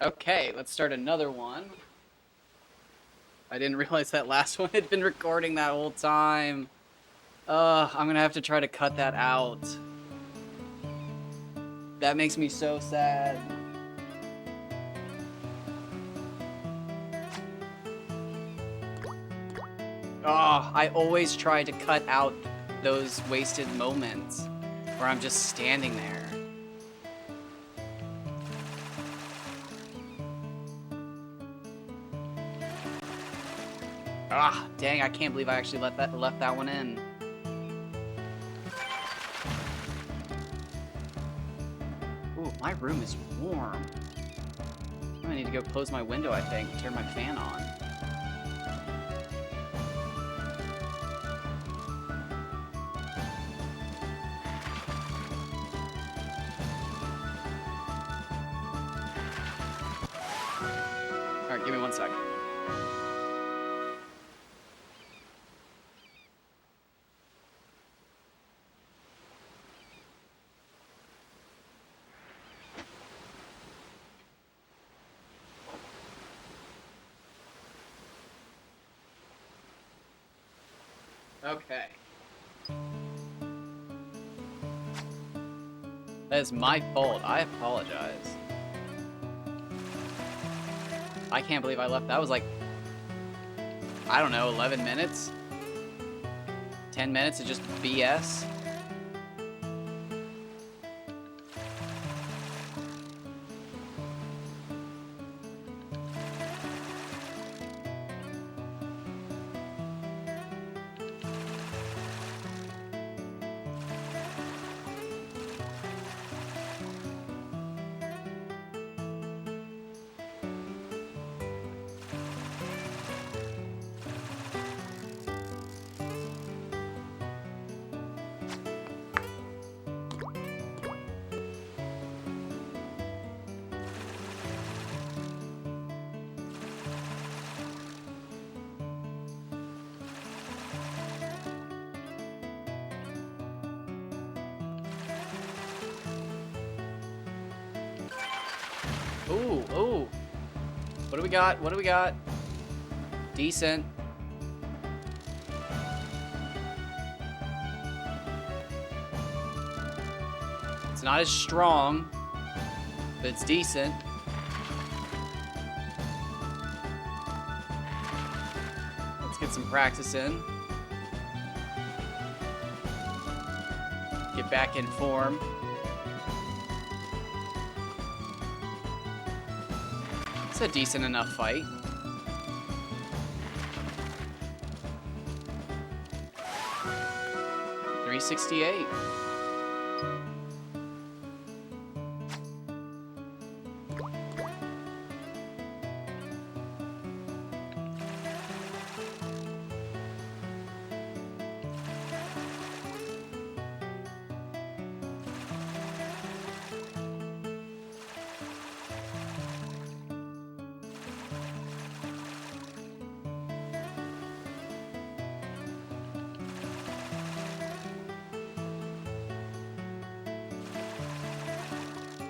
Okay, let's start another one. I didn't realize that last one had been recording that whole time. I'm gonna have to try to cut that out. That makes me so sad. I always try to cut out those wasted moments where I'm just standing there. Dang, I can't believe I actually left that one in. Ooh, my room is warm. I need to go close my window, I think. Turn my fan on. Alright, give me 1 sec. Okay. That is my fault. I apologize. I can't believe I left. That was like, I don't know, 11 minutes? 10 minutes of just BS? Ooh, ooh. What do we got? What do we got? Decent. It's not as strong, but it's decent. Let's get some practice in. Get back in form. It's a decent enough fight. $368.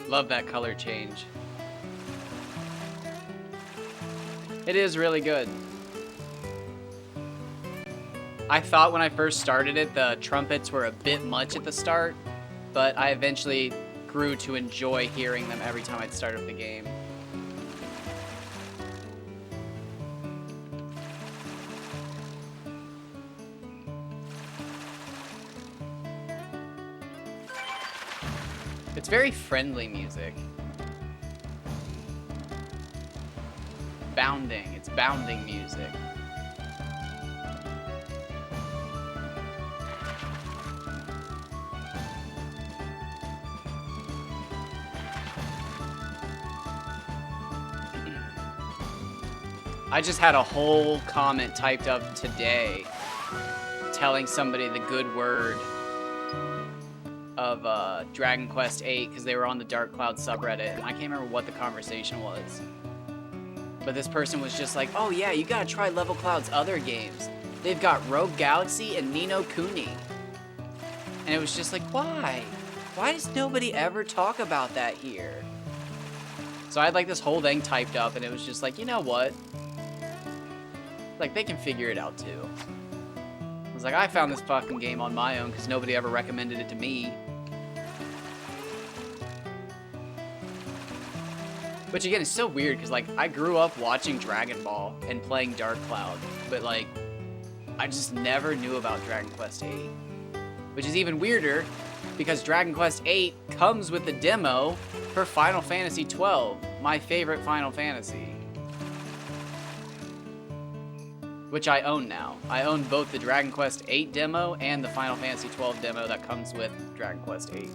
Love that color change. It is really good. I thought when I first started it, the trumpets were a bit much at the start, but I eventually grew to enjoy hearing them every time I'd start up the game. It's very friendly music. Bounding. It's bounding music. I just had a whole comment typed up today telling somebody the good word of Dragon Quest VIII because they were on the Dark Cloud subreddit, and I can't remember what the conversation was. But this person was just like, oh yeah, you gotta try Level Cloud's other games. They've got Rogue Galaxy and Ni no Kuni. And it was just like, why? Why does nobody ever talk about that here? So I had like this whole thing typed up, and it was just like, you know what? Like, they can figure it out too. I was like, I found this fucking game on my own because nobody ever recommended it to me. Which again is so weird because like I grew up watching Dragon Ball and playing Dark Cloud, but like I just never knew about Dragon Quest VIII. Which is even weirder because Dragon Quest VIII comes with the demo for Final Fantasy XII, my favorite Final Fantasy. Which I own now. I own both the Dragon Quest VIII demo and the Final Fantasy XII demo that comes with Dragon Quest VIII.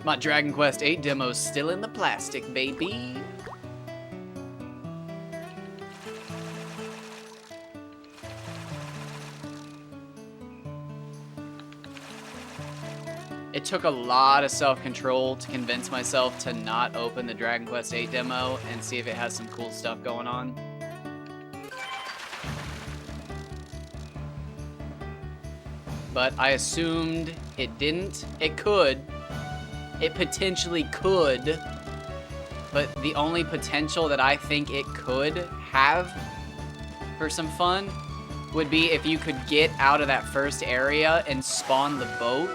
My Dragon Quest VIII demo's still in the plastic, baby. It took a lot of self-control to convince myself to not open the Dragon Quest VIII demo and see if it has some cool stuff going on. But I assumed it didn't. It could. It potentially could. But the only potential that I think it could have for some fun would be if you could get out of that first area and spawn the boat,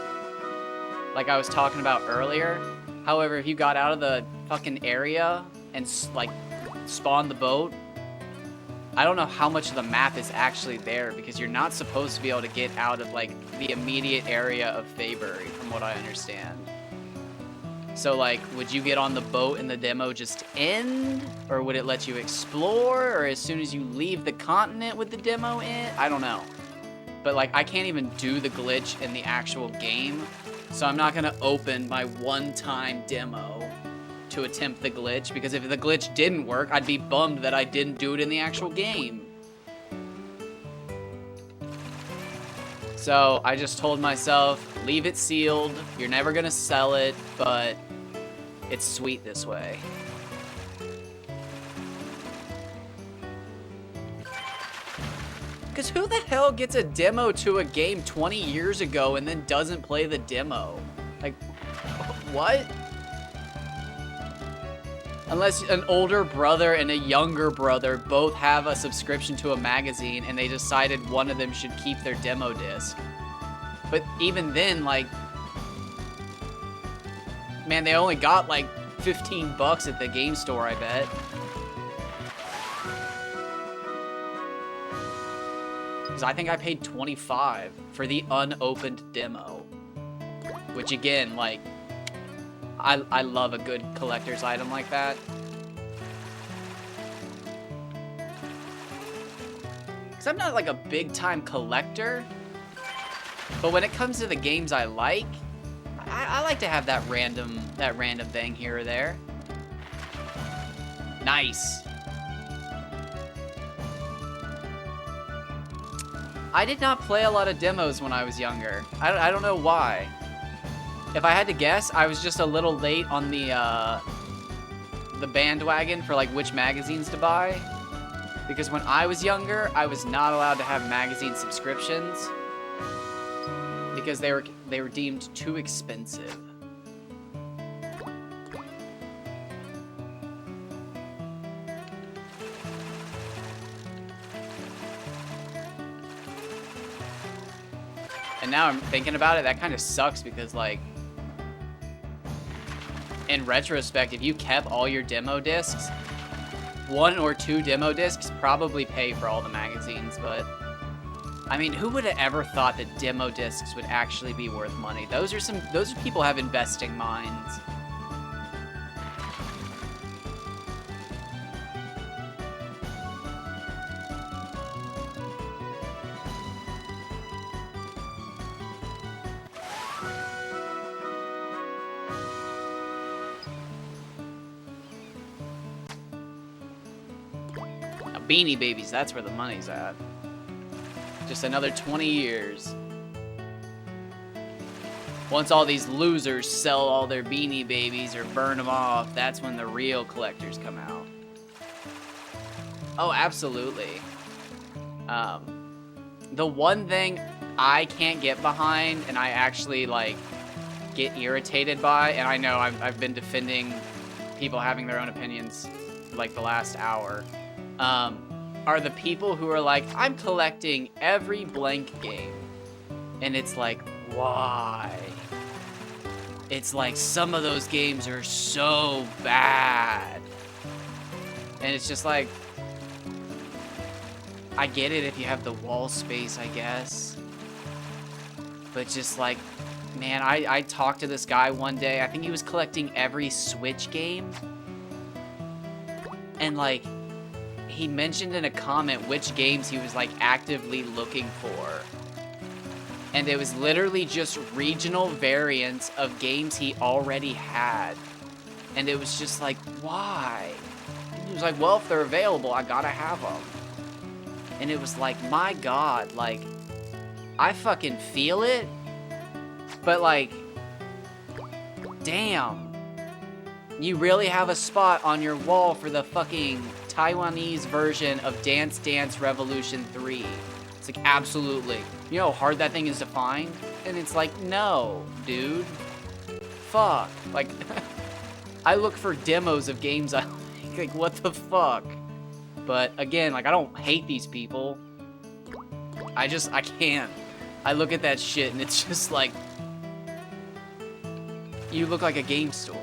like I was talking about earlier. However, if you got out of the fucking area and like spawned the boat, I don't know how much of the map is actually there because you're not supposed to be able to get out of like the immediate area of Faerie, from what I understand. So like, would you get on the boat and the demo just end? Or would it let you explore? Or as soon as you leave the continent would the demo end? I don't know. But like, I can't even do the glitch in the actual game. So I'm not gonna open my one-time demo to attempt the glitch, because if the glitch didn't work, I'd be bummed that I didn't do it in the actual game. So I just told myself, leave it sealed. You're never gonna sell it, but it's sweet this way. Because who the hell gets a demo to a game 20 years ago and then doesn't play the demo? Like, what? Unless an older brother and a younger brother both have a subscription to a magazine and they decided one of them should keep their demo disc. But even then, like, man, they only got like 15 bucks at the game store, I bet. Because I think I paid 25 for the unopened demo. Which again, like, I love a good collector's item like that. Because I'm not like a big time collector. But when it comes to the games I like, I like to have that random thing here or there. Nice. I did not play a lot of demos when I was younger. I don't know why. If I had to guess, I was just a little late on the bandwagon for like which magazines to buy. Because when I was younger, I was not allowed to have magazine subscriptions because they were deemed too expensive. And now I'm thinking about it, that kind of sucks because, like, in retrospect, if you kept all your demo discs, 1 or 2 demo discs probably pay for all the magazines, but I mean, who would have ever thought that demo discs would actually be worth money? Those are people have investing minds. Beanie Babies, that's where the money's at. Just another 20 years. Once all these losers sell all their Beanie Babies or burn them off, that's when the real collectors come out. Oh, absolutely. The one thing I can't get behind, and I actually, like, get irritated by, and I know I've been defending people having their own opinions for like the last hour, are the people who are like, I'm collecting every blank game. And it's like, why? It's like some of those games are so bad. And it's just like, I get it if you have the wall space, I guess. But just like, man, I talked to this guy one day. I think he was collecting every Switch game. And like, he mentioned in a comment which games he was like actively looking for. And it was literally just regional variants of games he already had. And it was just like, why? And he was like, well, if they're available, I gotta have them. And it was like, my God, like, I fucking feel it. But like, damn. You really have a spot on your wall for the fucking Taiwanese version of Dance Dance Revolution 3. It's like, absolutely. You know how hard that thing is to find? And it's like, no, dude. Fuck. Like, I look for demos of games I like. Like, what the fuck? But again, like, I don't hate these people. I can't. I look at that shit and it's just like, you look like a game store.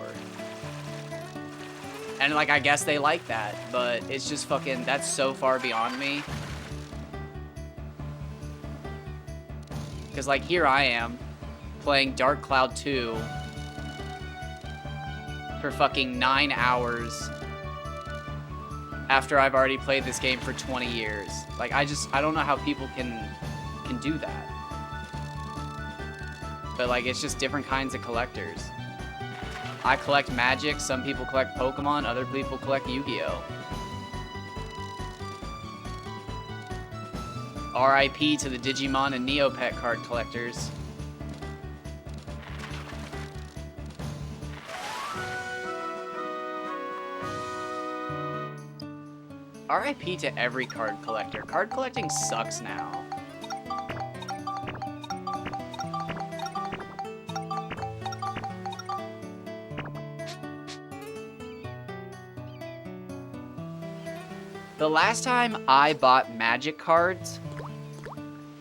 And like, I guess they like that, but it's just fucking, that's so far beyond me. Because like, here I am, playing Dark Cloud 2 for fucking 9 hours after I've already played this game for 20 years. Like, I don't know how people can do that. But like, it's just different kinds of collectors. I collect Magic, some people collect Pokemon, other people collect Yu-Gi-Oh! R.I.P. to the Digimon and Neopet card collectors. R.I.P. to every card collector. Card collecting sucks now. The last time I bought Magic cards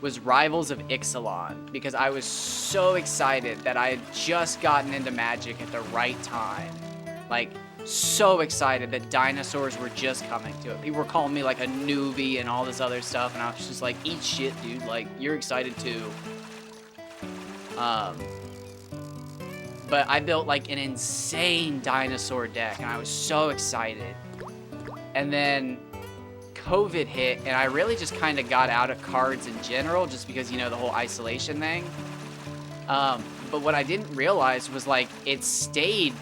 was Rivals of Ixalan, because I was so excited that I had just gotten into Magic at the right time. Like, so excited that dinosaurs were just coming to it. People were calling me like a newbie and all this other stuff, and I was just like, eat shit, dude. Like, you're excited too. But I built like an insane dinosaur deck, and I was so excited. And then COVID hit, and I really just kind of got out of cards in general, just because, you know, the whole isolation thing. But what I didn't realize was, like, it stayed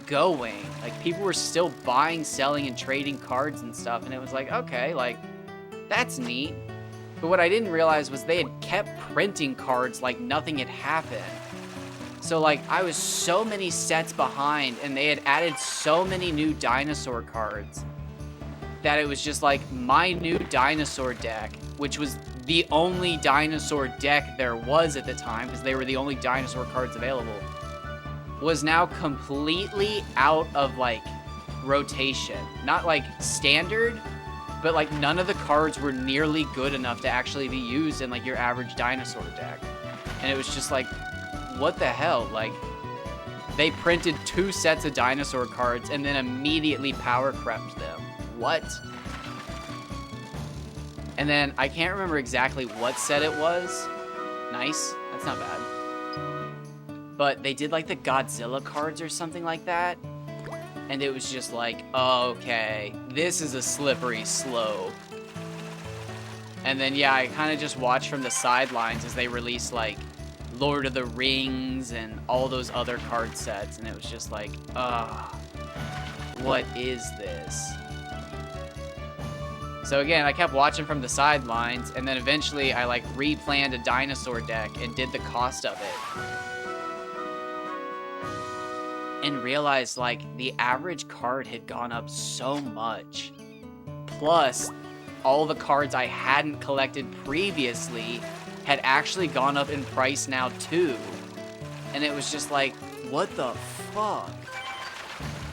going. Like, people were still buying, selling, and trading cards and stuff, and it was like, okay, like, that's neat. But what I didn't realize was they had kept printing cards like nothing had happened. So, like, I was so many sets behind, and they had added so many new dinosaur cards that it was just like, my new dinosaur deck, which was the only dinosaur deck there was at the time, because they were the only dinosaur cards available, was now completely out of like rotation. Not like standard, but like none of the cards were nearly good enough to actually be used in like your average dinosaur deck. And it was just like, what the hell? Like, they printed 2 sets of dinosaur cards and then immediately power crept them. What? And then I can't remember exactly what set it was. Nice. That's not bad. But they did like the Godzilla cards or something like that. And it was just like, oh, okay, this is a slippery slope. And then, yeah, I kind of just watched from the sidelines as they released like Lord of the Rings and all those other card sets. And it was just like, what is this? So again, I kept watching from the sidelines, and then eventually I like replanned a dinosaur deck and did the cost of it. And realized like the average card had gone up so much. Plus, all the cards I hadn't collected previously had actually gone up in price now too. And it was just like, what the fuck?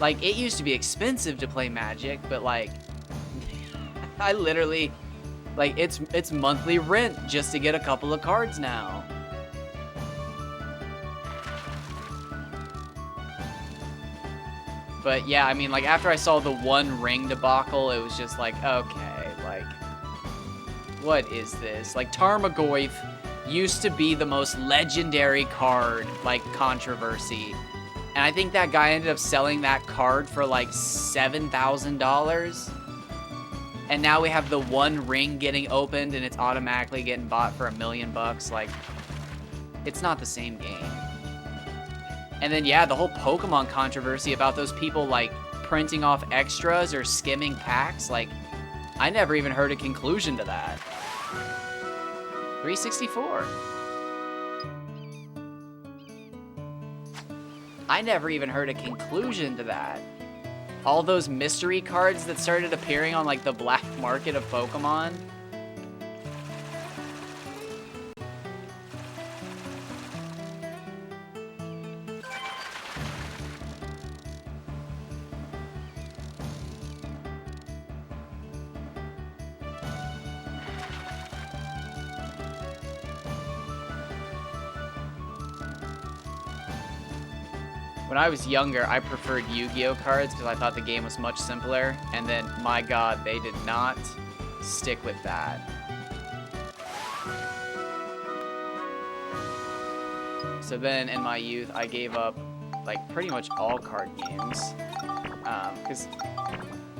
Like, it used to be expensive to play Magic, but like, I literally, like, it's monthly rent just to get a couple of cards now. But yeah, I mean, like, after I saw the One Ring debacle, it was just like, okay, like, what is this? Like, Tarmogoyf used to be the most legendary card, like, controversy. And I think that guy ended up selling that card for, like, $7,000. And now we have the One Ring getting opened, and it's automatically getting bought for $1 million. Like, it's not the same game. And then, yeah, the whole Pokemon controversy about those people, like, printing off extras or skimming packs. Like, I never even heard a conclusion to that. 364. I never even heard a conclusion to that. All those mystery cards that started appearing on, like, the black market of Pokemon. When I was younger, I preferred Yu-Gi-Oh cards because I thought the game was much simpler. And then, my god, they did not stick with that. So then, in my youth, I gave up, like, pretty much all card games. Because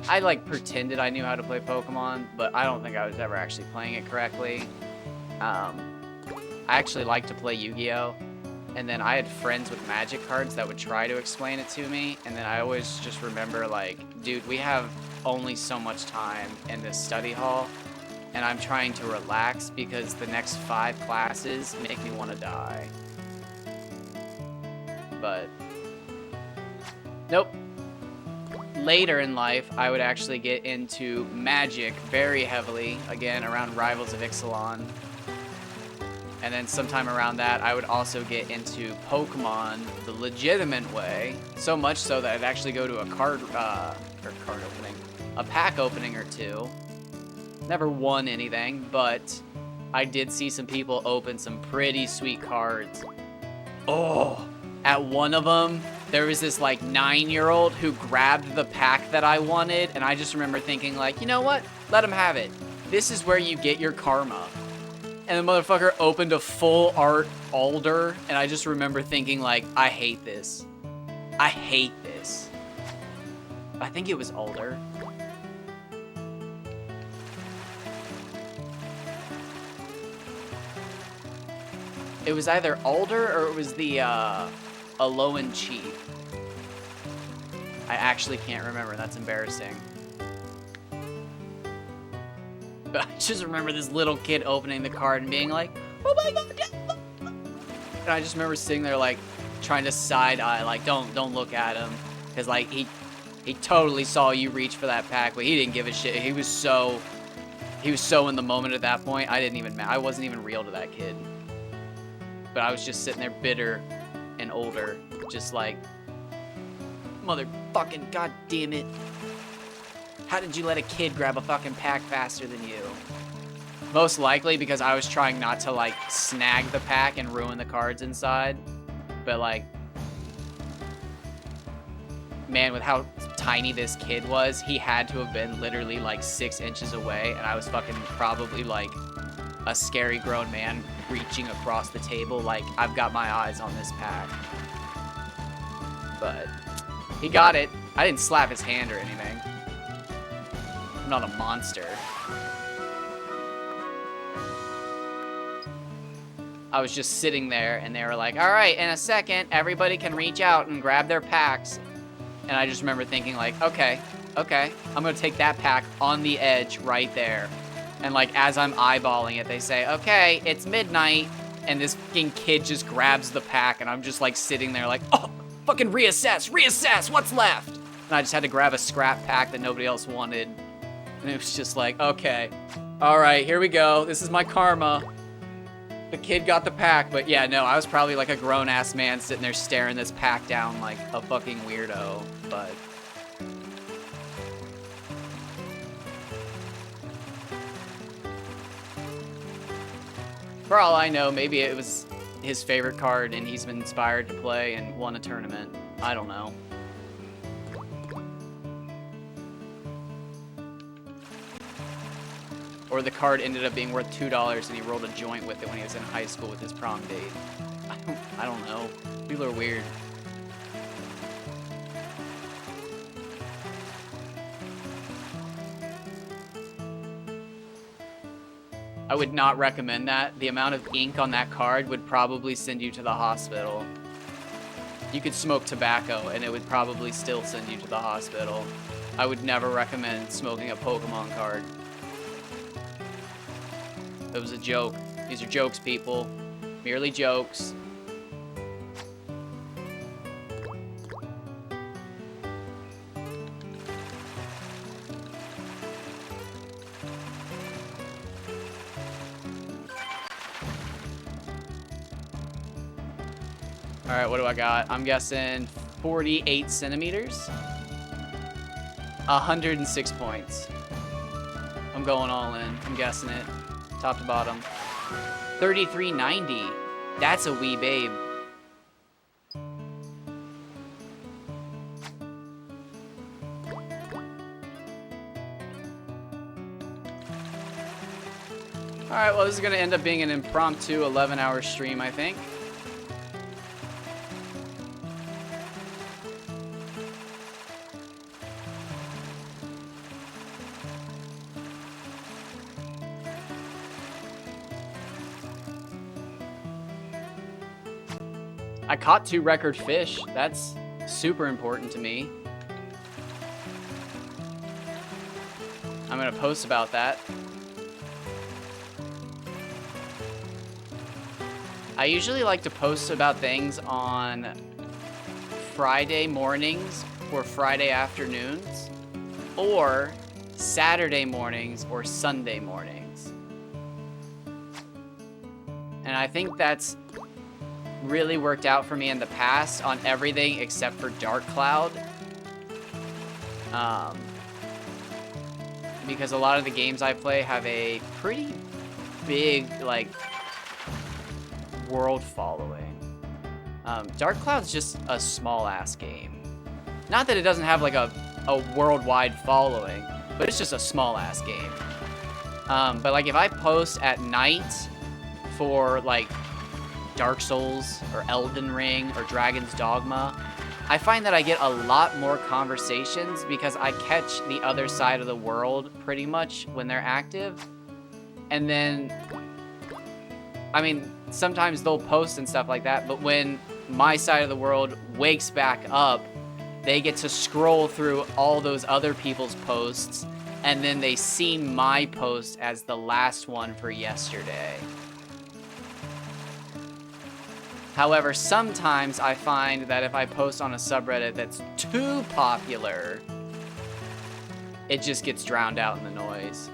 I, like, pretended I knew how to play Pokemon, but I don't think I was ever actually playing it correctly. I actually like to play Yu-Gi-Oh! And then I had friends with Magic cards that would try to explain it to me, and then I always just remember, like, dude, we have only so much time in this study hall, and I'm trying to relax because the next 5 classes make me want to die. But, nope. Later in life, I would actually get into Magic very heavily, again, around Rivals of Ixalan. And then sometime around that, I would also get into Pokemon the legitimate way. So much so that I'd actually go to a a pack opening or two. Never won anything, but I did see some people open some pretty sweet cards. Oh, at one of them, there was this like 9-year-old who grabbed the pack that I wanted. And I just remember thinking like, you know what? Let him have it. This is where you get your karma. And the motherfucker opened a full art Alder, and I just remember thinking, like, I hate this. I hate this. I think it was Alder. It was either Alder or it was the Alolan Chief. I actually can't remember. That's embarrassing. But I just remember this little kid opening the card and being like, oh my god, and I just remember sitting there like trying to side eye, like don't look at him, because like he totally saw you reach for that pack, but he didn't give a shit. He was so in the moment at that point. I wasn't even real to that kid. But I was just sitting there bitter and older, just like, motherfucking goddamn it. How did you let a kid grab a fucking pack faster than you? Most likely because I was trying not to, like, snag the pack and ruin the cards inside. But, like, man, with how tiny this kid was, he had to have been literally, like, 6 inches away. And I was fucking probably, like, a scary grown man reaching across the table. Like, I've got my eyes on this pack. But he got it. I didn't slap his hand or anything. I'm not a monster. I was just sitting there, and they were like, all right, in a second, everybody can reach out and grab their packs. And I just remember thinking, like, okay, I'm going to take that pack on the edge right there. And, like, as I'm eyeballing it, they say, okay, it's midnight. And this fucking kid just grabs the pack, and I'm just, like, sitting there like, oh, fucking reassess, what's left? And I just had to grab a scrap pack that nobody else wanted. And it was just like, okay, all right, here we go. This is my karma. The kid got the pack, but yeah, no, I was probably like a grown-ass man sitting there staring this pack down like a fucking weirdo, but... For all I know, maybe it was his favorite card and he's been inspired to play and won a tournament. I don't know. Or the card ended up being worth $2 and he rolled a joint with it when he was in high school with his prom date. I don't know. People are weird. I would not recommend that. The amount of ink on that card would probably send you to the hospital. You could smoke tobacco and it would probably still send you to the hospital. I would never recommend smoking a Pokemon card. It was a joke. These are jokes, people. Merely jokes. All right, what do I got? I'm guessing 48 centimeters. 106 points. I'm going all in. I'm guessing it. Top to bottom. 3390. That's a wee babe. Alright, well, this is going to end up being an impromptu 11-hour stream, I think. I caught 2 record fish. That's super important to me. I'm going to post about that. I usually like to post about things on Friday mornings or Friday afternoons, or Saturday mornings or Sunday mornings. And I think that's really worked out for me in the past on everything except for Dark Cloud. Because a lot of the games I play have a pretty big, like, world following. Dark Cloud's just a small-ass game. Not that it doesn't have, like, a worldwide following, but it's just a small-ass game. But, like, if I post at night for, like, Dark Souls or Elden Ring or Dragon's Dogma, I find that I get a lot more conversations because I catch the other side of the world pretty much when they're active. And then, I mean, sometimes they'll post and stuff like that, but when my side of the world wakes back up, they get to scroll through all those other people's posts, and then they see my post as the last one for yesterday. However, sometimes I find that if I post on a subreddit that's too popular, it just gets drowned out in the noise.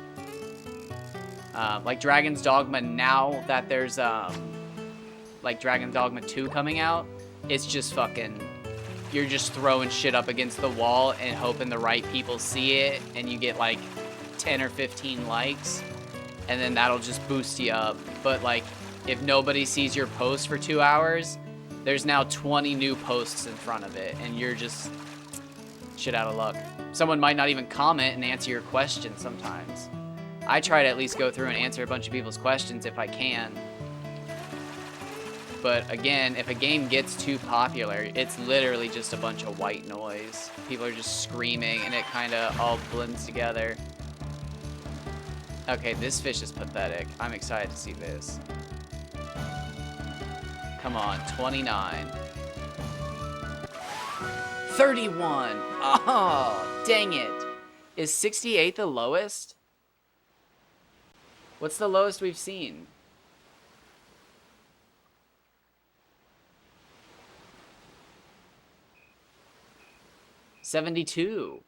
Like Dragon's Dogma, now that there's, like Dragon's Dogma 2 coming out, it's just fucking, you're just throwing shit up against the wall and hoping the right people see it, and you get like 10 or 15 likes, and then that'll just boost you up. But like, if nobody sees your post for 2 hours, there's now 20 new posts in front of it, and you're just shit out of luck. Someone might not even comment and answer your question sometimes. I try to at least go through and answer a bunch of people's questions if I can. But again, if a game gets too popular, it's literally just a bunch of white noise. People are just screaming, and it kind of all blends together. Okay, this fish is pathetic. I'm excited to see this. Come on, 29. 31. Oh, dang it. Is 68 the lowest? What's the lowest we've seen? $72.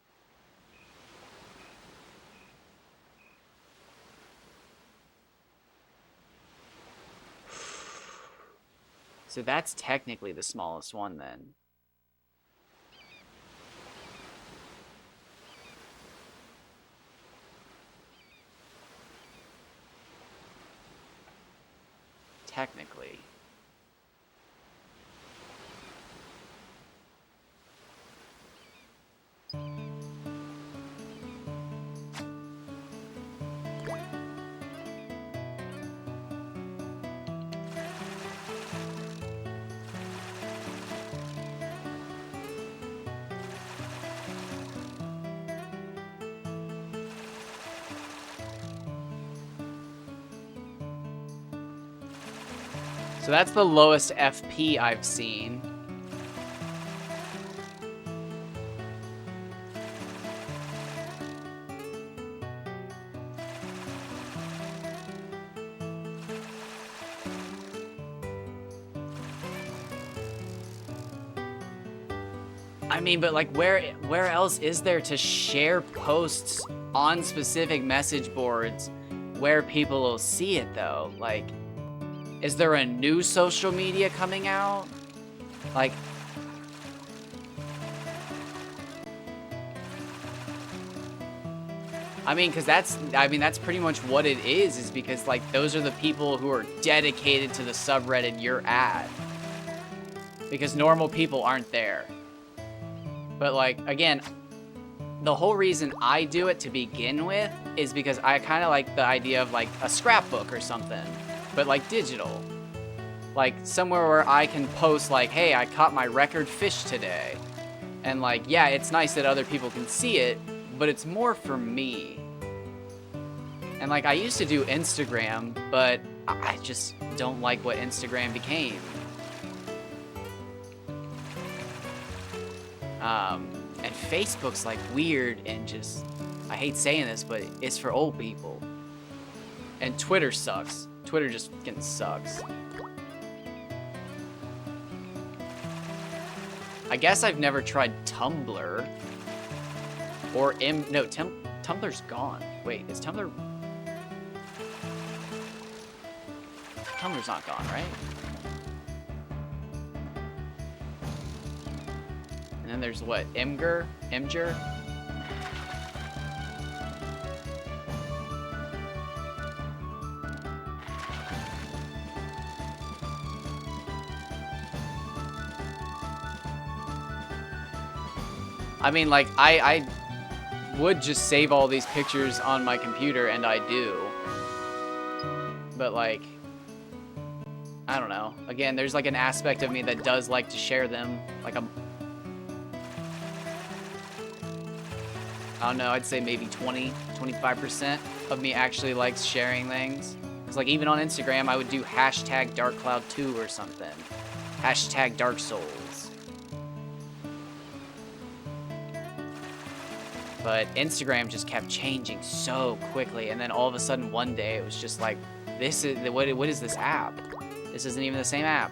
So that's technically the smallest one then. Technically. So that's the lowest FP I've seen. I mean, but like where else is there to share posts on specific message boards where people will see it though? Like, is there a new social media coming out? Like, I mean, that's pretty much what it is because like those are the people who are dedicated to the subreddit you're at. Because normal people aren't there. But like, again, the whole reason I do it to begin with is because I kind of like the idea of like a scrapbook or something, but like digital. Like somewhere where I can post like, hey, I caught my record fish today. And like, yeah, it's nice that other people can see it, but it's more for me. And like, I used to do Instagram, but I just don't like what Instagram became. And Facebook's like weird and just, I hate saying this, but it's for old people. And Twitter sucks. Twitter just fucking sucks. I guess I've never tried Tumblr. Or no, Tumblr's gone. Wait, is Tumblr? Tumblr's not gone, right? And then there's what? Imgur? I mean, like, I would just save all these pictures on my computer, and I do. But, like, I don't know. Again, there's, like, an aspect of me that does like to share them. Like, I don't know, I'd say maybe 25% of me actually likes sharing things. Because, like, even on Instagram, I would do hashtag DarkCloud2 or something. Hashtag Dark Souls. But Instagram just kept changing so quickly, and then all of a sudden one day it was just like, this is what is this app? This isn't even the same app.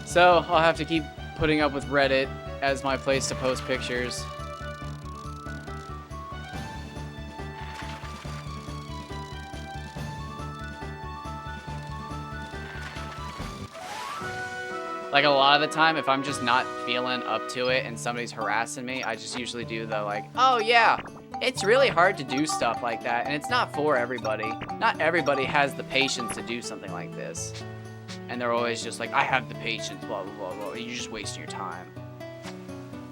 So, I'll have to keep putting up with Reddit as my place to post pictures. Like, a lot of the time, if I'm just not feeling up to it and somebody's harassing me, I just usually do the, like, oh yeah, it's really hard to do stuff like that, and it's not for everybody. Not everybody has the patience to do something like this. And they're always just like, I have the patience, blah, blah, blah, blah. You're just wasting your time.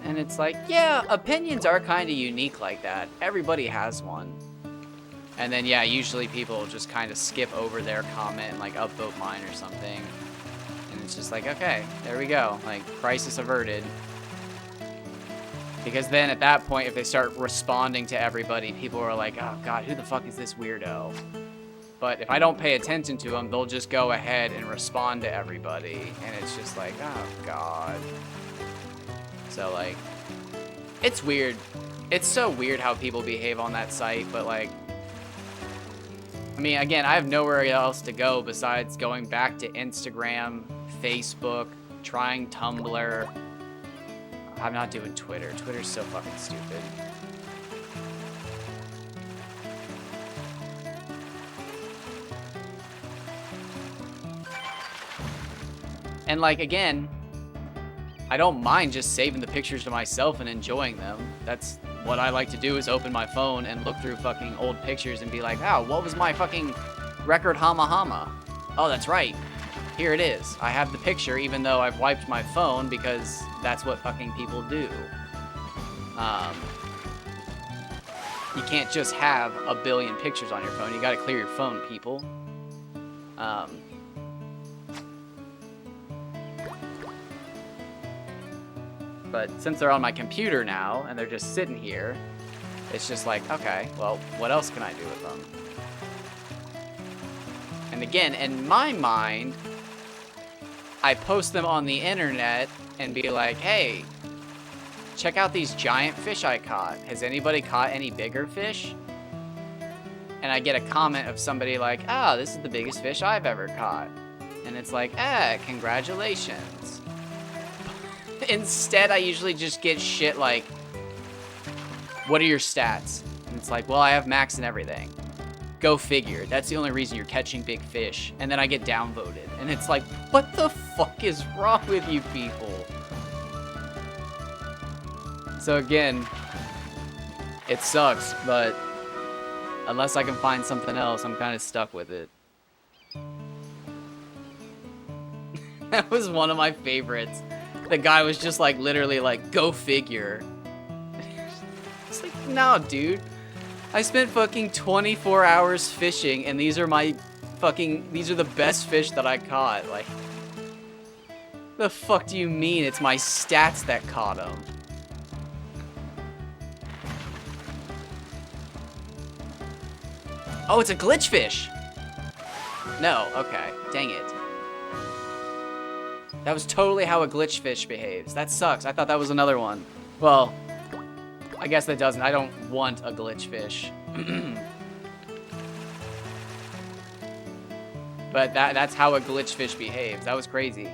And it's like, yeah, opinions are kind of unique like that. Everybody has one. And then, yeah, usually people just kind of skip over their comment and, like, upvote mine or something. And it's just like, okay, there we go. Like, crisis averted. Because then at that point, if they start responding to everybody, people are like, oh, God, who the fuck is this weirdo? But if I don't pay attention to them, they'll just go ahead and respond to everybody. And it's just like, oh, God. So, like, it's weird. It's so weird how people behave on that site, but, like, I mean, again, I have nowhere else to go besides going back to Instagram, Facebook, trying Tumblr. I'm not doing Twitter. Twitter's so fucking stupid. And like, again, I don't mind just saving the pictures to myself and enjoying them. That's what I like to do, is open my phone and look through fucking old pictures and be like, oh, what was my fucking record hama hama? Oh, that's right. Here it is. I have the picture even though I've wiped my phone because that's what fucking people do. You can't just have a billion pictures on your phone. You gotta clear your phone, people. But since they're on my computer now, and they're just sitting here, it's just like, okay, well, what else can I do with them? And again, in my mind, I post them on the internet and be like, hey, check out these giant fish I caught. Has anybody caught any bigger fish? And I get a comment of somebody like, oh, this is the biggest fish I've ever caught. And it's like, congratulations. Instead, I usually just get shit like, what are your stats? And it's like, well, I have max and everything. Go figure. That's the only reason you're catching big fish. And then I get downvoted. And it's like, what the fuck is wrong with you people? So again, it sucks, but unless I can find something else, I'm kind of stuck with it. That was one of my favorites. The guy was just like, literally like, go figure. It's like, no, dude. I spent fucking 24 hours fishing, and these are the best fish that I caught. Like, the fuck do you mean it's my stats that caught them? Oh, it's a glitch fish. No, okay. Dang it. That was totally how a glitch fish behaves. That sucks. I thought that was another one. Well, I guess that doesn't. I don't want a glitch fish. But that's how a glitch fish behaves. That was crazy.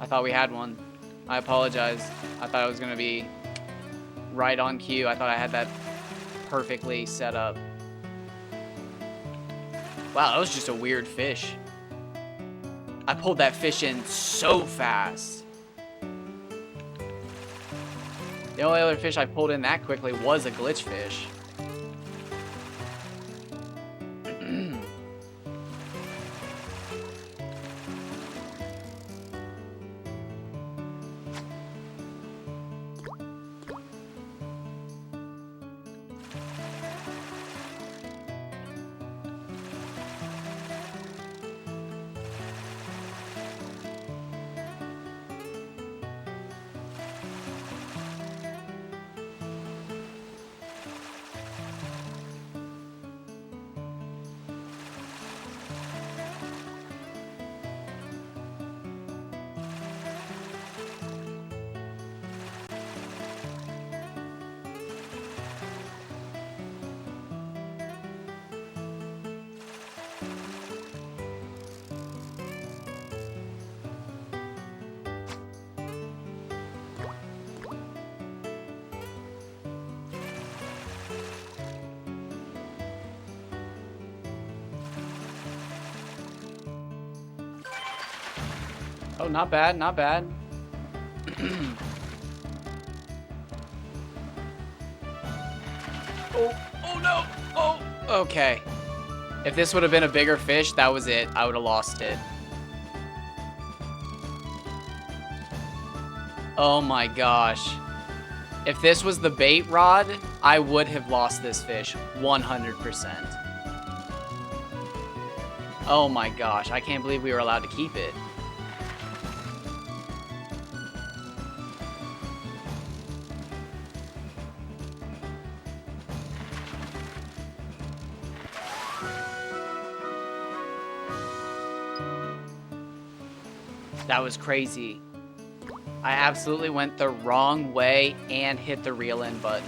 I thought we had one. I apologize. I thought it was gonna be right on cue. I thought I had that perfectly set up. Wow, that was just a weird fish. I pulled that fish in so fast. The only other fish I pulled in that quickly was a glitch fish. Oh, not bad, not bad. Oh no! Oh, okay. If this would have been a bigger fish, that was it. I would have lost it. Oh my gosh. If this was the bait rod, I would have lost this fish 100%. Oh my gosh, I can't believe we were allowed to keep it. That was crazy. I absolutely went the wrong way and hit the reel in button.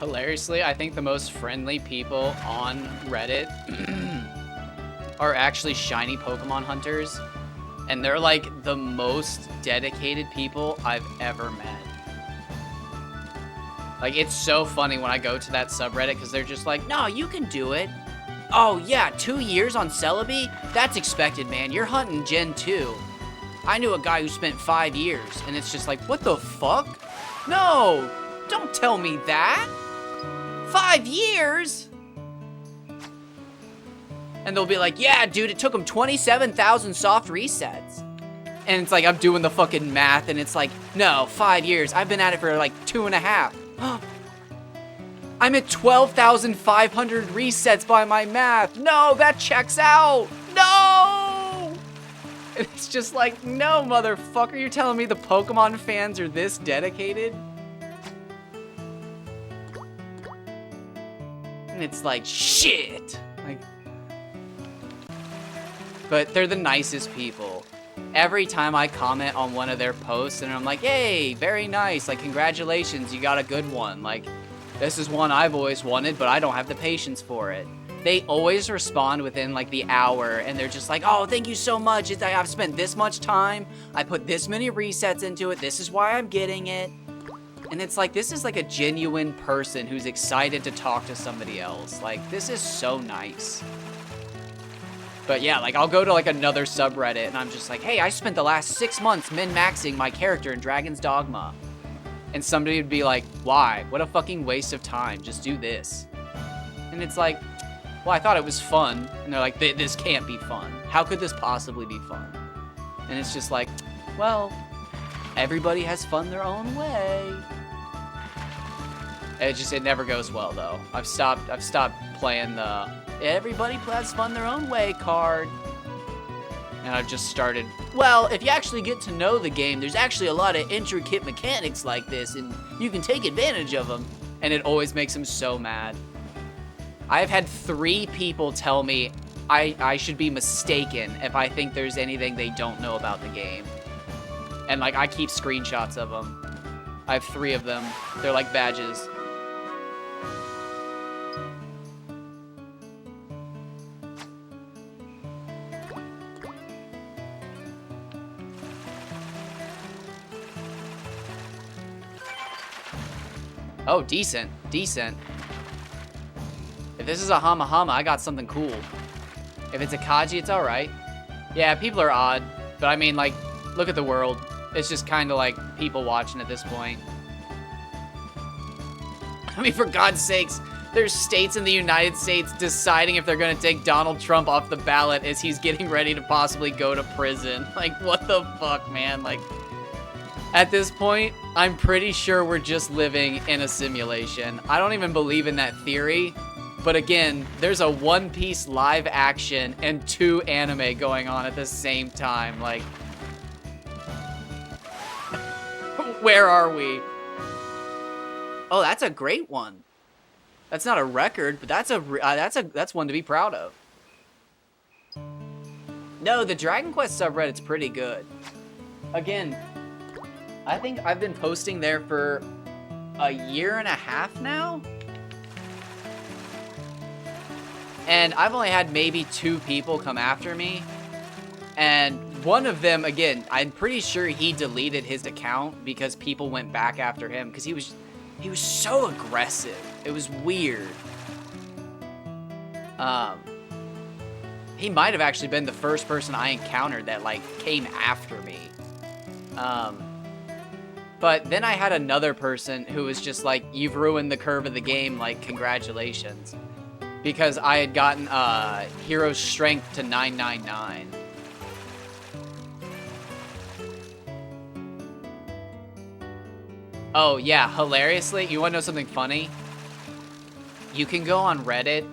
Hilariously, I think the most friendly people on Reddit are actually shiny Pokemon hunters, and they're like the most dedicated people I've ever met. Like, it's so funny when I go to that subreddit because they're just like, no, you can do it. Oh yeah, 2 years on Celebi? That's expected, man. You're hunting Gen 2. I knew a guy who spent 5 years, and it's just like, what the fuck? No, don't tell me that. 5 years? And they'll be like, yeah, dude, it took him 27,000 soft resets. And it's like, I'm doing the fucking math, and it's like, no, 5 years. I've been at it for like 2.5. I'm at 12,500 resets by my math. No, that checks out. No! And it's just like, no, motherfucker, you're telling me the Pokemon fans are this dedicated? And it's like, shit. Like, but they're the nicest people. Every time I comment on one of their posts and I'm like, hey, very nice, like, congratulations, you got a good one. Like, this is one I've always wanted, but I don't have the patience for it. They always respond within like the hour, and they're just like, oh, thank you so much. I've spent this much time. I put this many resets into it. This is why I'm getting it. And it's like, this is like a genuine person who's excited to talk to somebody else. Like, this is so nice. But yeah, like, I'll go to like another subreddit and I'm just like, hey, I spent the last 6 months min-maxing my character in Dragon's Dogma. And somebody would be like, why? What a fucking waste of time. Just do this. And it's like, well, I thought it was fun. And they're like, this can't be fun. How could this possibly be fun? And it's just like, well, everybody has fun their own way. It never goes well though. I've stopped playing the everybody has fun their own way card. And I've just started, well, if you actually get to know the game, there's actually a lot of intricate mechanics like this, and you can take advantage of them. And it always makes them so mad. I've had 3 people tell me I should be mistaken if I think there's anything they don't know about the game. And like, I keep screenshots of them. I have 3 of them. They're like badges. Oh, decent. Decent. If this is a Hama Hama, I got something cool. If it's a Kaji, it's alright. Yeah, people are odd. But I mean, like, look at the world. It's just kind of like people watching at this point. I mean, for God's sakes, there's states in the United States deciding if they're going to take Donald Trump off the ballot as he's getting ready to possibly go to prison. Like, what the fuck, man? Like, at this point, I'm pretty sure we're just living in a simulation. I don't even believe in that theory. But again, there's a One Piece live action and 2 anime going on at the same time. Like, where are we? Oh, that's a great one. That's not a record, but that's one to be proud of. No, the Dragon Quest subreddit's pretty good. Again, I think I've been posting there for a 1.5 years now. And I've only had maybe 2 people come after me. And one of them, again, I'm pretty sure he deleted his account because people went back after him because he was so aggressive. It was weird. He might have actually been the first person I encountered that, like, came after me. But then I had another person who was just like, you've ruined the curve of the game, like, congratulations. Because I had gotten Hero's Strength to 999. Oh, yeah, hilariously, you want to know something funny? You can go on Reddit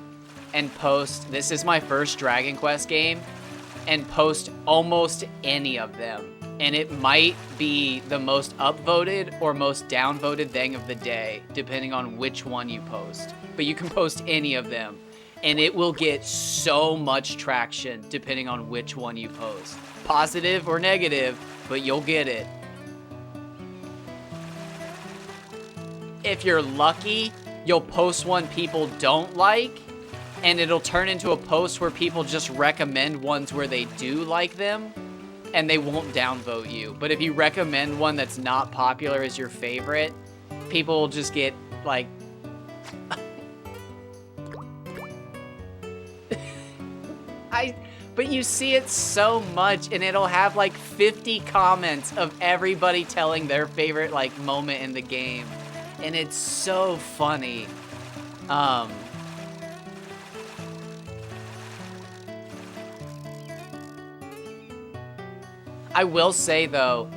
and post, this is my first Dragon Quest game, and post almost any of them. And it might be the most upvoted or most downvoted thing of the day, depending on which one you post. But you can post any of them, and it will get so much traction depending on which one you post. Positive or negative, but you'll get it. If you're lucky, you'll post one people don't like, and it'll turn into a post where people just recommend ones where they do like them, and they won't downvote you. But if you recommend one that's not popular as your favorite, people will just get, like... But you see it so much, and it'll have, like, 50 comments of everybody telling their favorite, like, moment in the game. And it's so funny. I will say, though,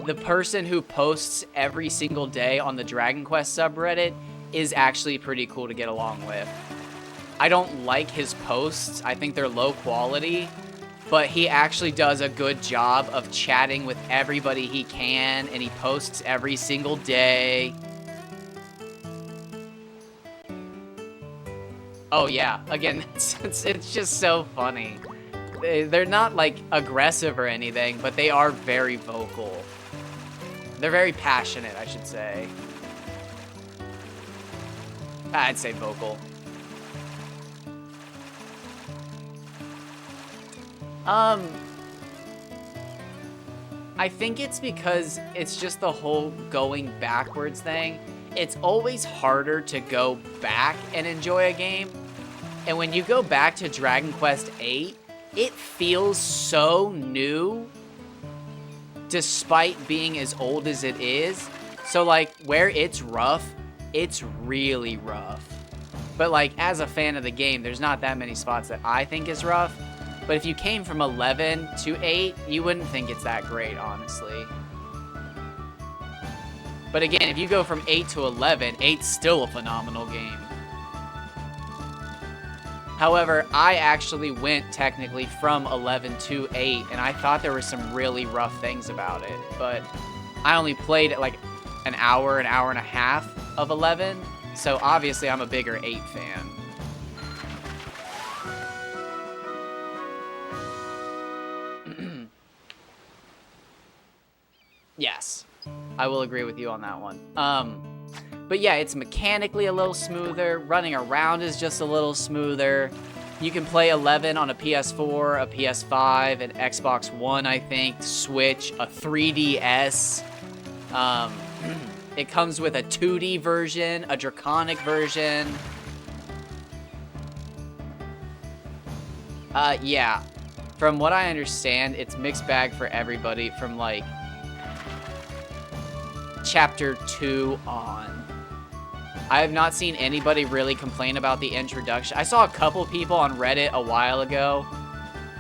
the person who posts every single day on the Dragon Quest subreddit is actually pretty cool to get along with. I don't like his posts. I think they're low quality, but he actually does a good job of chatting with everybody he can, and he posts every single day. Oh yeah, again, it's just so funny. They're not, like, aggressive or anything, but they are very vocal. They're very passionate, I should say. I'd say vocal. I think it's because it's just the whole going backwards thing. It's always harder to go back and enjoy a game. And when you go back to Dragon Quest VIII, it feels so new despite being as old as it is. So, like, where it's rough, it's really rough. But, like, as a fan of the game, there's not that many spots that I think is rough. But if you came from 11 to 8, you wouldn't think it's that great, honestly. But again, if you go from 8 to 11, 8's still a phenomenal game. However, I actually went technically from 11 to 8, and I thought there were some really rough things about it. But I only played like an hour and a half of 11, so obviously I'm a bigger 8 fan. Yes, I will agree with you on that one. But yeah, it's mechanically a little smoother. Running around is just a little smoother. You can play 11 on a PS4, a PS5, an Xbox One, I think, Switch, a 3DS. It comes with a 2D version, a Draconic version. Yeah. From what I understand, it's mixed bag for everybody from, like, Chapter 2 on. I have not seen anybody really complain about the introduction. I saw a couple people on Reddit a while ago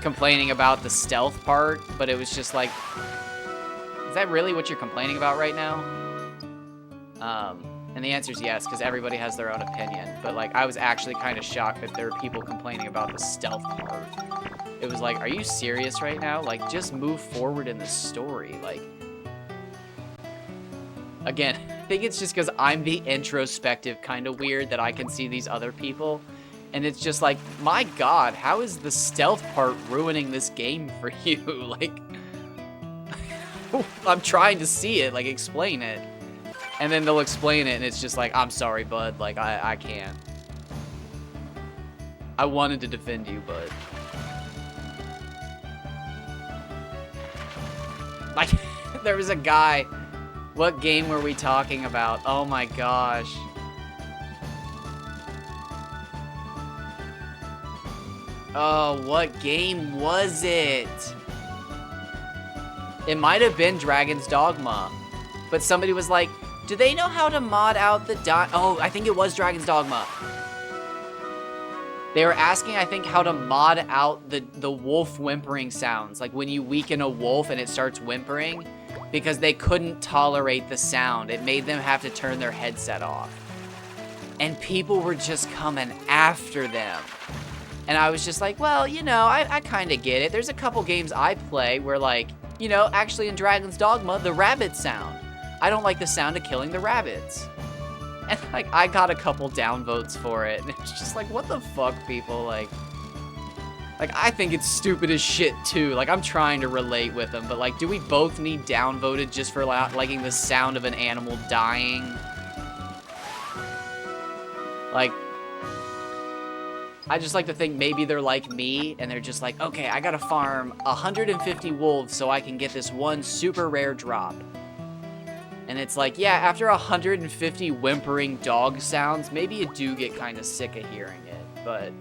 complaining about the stealth part, but it was just like, is that really what you're complaining about right now? And the answer is yes, because everybody has their own opinion. But, like, I was actually kind of shocked that there were people complaining about the stealth part. It was like, are you serious right now? Like, just move forward in the story. Like, again, I think it's just because I'm the introspective kind of weird that I can see these other people. And it's just like, my God, how is the stealth part ruining this game for you? Like, I'm trying to see it, like, explain it. And then they'll explain it, and it's just like, I'm sorry, bud. Like, I can't. I wanted to defend you, but... Like, there was a guy... What game were we talking about? Oh my gosh. Oh, what game was it? It might have been Dragon's Dogma. But somebody was like, do they know how to mod out the Oh, I think it was Dragon's Dogma. They were asking, I think, how to mod out the wolf whimpering sounds. Like when you weaken a wolf and it starts whimpering. Because they couldn't tolerate the sound. It made them have to turn their headset off. And people were just coming after them. And I was just like, well, you know, I kind of get it. There's a couple games I play where, like, you know, actually in Dragon's Dogma, the rabbit sound. I don't like the sound of killing the rabbits. And, like, I got a couple downvotes for it. And it's just like, what the fuck, people? Like, I think it's stupid as shit, too. Like, I'm trying to relate with them. But, like, do we both need downvoted just for liking the sound of an animal dying? Like, I just like to think maybe they're like me, and they're just like, okay, I gotta farm 150 wolves so I can get this one super rare drop. And it's like, yeah, after 150 whimpering dog sounds, maybe you do get kind of sick of hearing it, but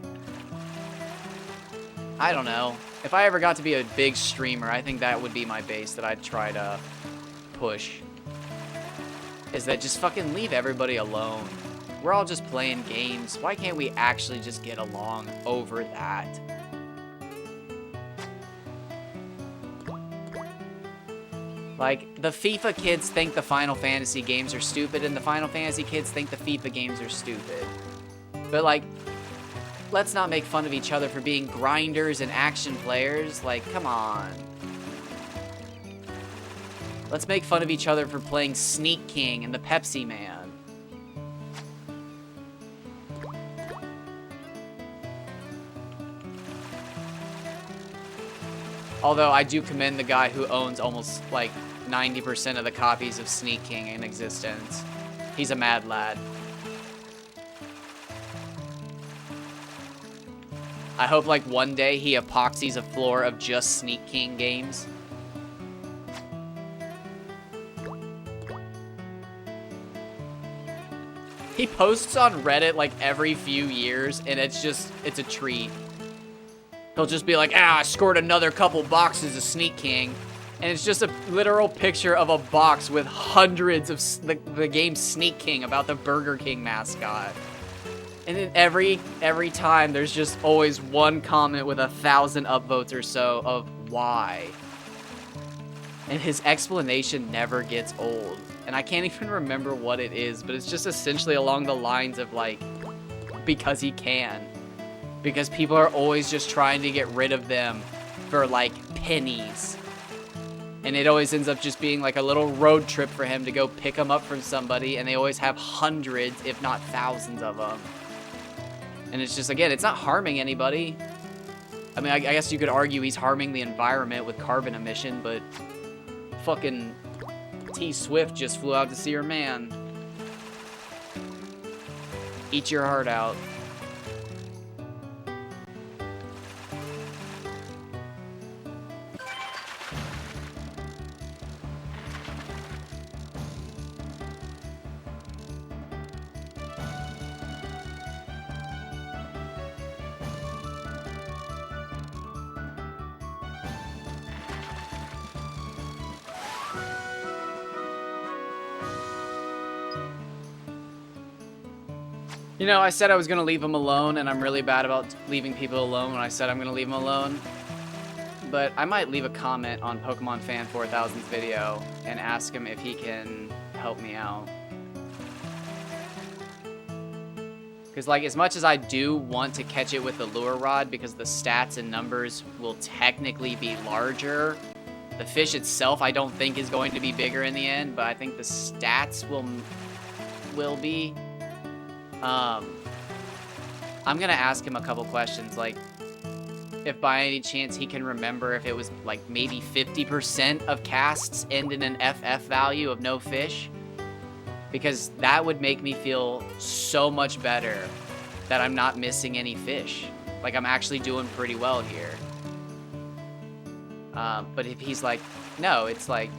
I don't know. If I ever got to be a big streamer, I think that would be my base that I'd try to push. Is that just fucking leave everybody alone. We're all just playing games. Why can't we actually just get along over that? Like, the FIFA kids think the Final Fantasy games are stupid, and the Final Fantasy kids think the FIFA games are stupid. But, like, let's not make fun of each other for being grinders and action players. Like, come on. Let's make fun of each other for playing Sneak King and the Pepsi Man. Although I do commend the guy who owns almost like 90% of the copies of Sneak King in existence. He's a mad lad. I hope like one day he epoxies a floor of just Sneak King games. He posts on Reddit like every few years, and it's a treat. He'll just be like, I scored another couple boxes of Sneak King. And it's just a literal picture of a box with hundreds of the game Sneak King about the Burger King mascot. And then every time, there's just always one comment with 1,000 upvotes or so of why. And his explanation never gets old. And I can't even remember what it is, but it's just essentially along the lines of like, because he can. Because people are always just trying to get rid of them for, like, pennies. And it always ends up just being, like, a little road trip for him to go pick them up from somebody. And they always have hundreds, if not thousands of them. And it's just, again, it's not harming anybody. I mean, I guess you could argue he's harming the environment with carbon emission, but fucking T-Swift just flew out to see her man. Eat your heart out. You know, I said I was going to leave him alone, and I'm really bad about leaving people alone when I said I'm going to leave him alone. But I might leave a comment on Pokemon Fan 4000's video and ask him if he can help me out. Because, like, as much as I do want to catch it with the Lure Rod, because the stats and numbers will technically be larger, the fish itself I don't think is going to be bigger in the end, but I think the stats will be. I'm gonna ask him a couple questions, like, if by any chance he can remember if it was, like, maybe 50% of casts end in an FF value of no fish. Because that would make me feel so much better that I'm not missing any fish. Like, I'm actually doing pretty well here. But if he's like, no, it's like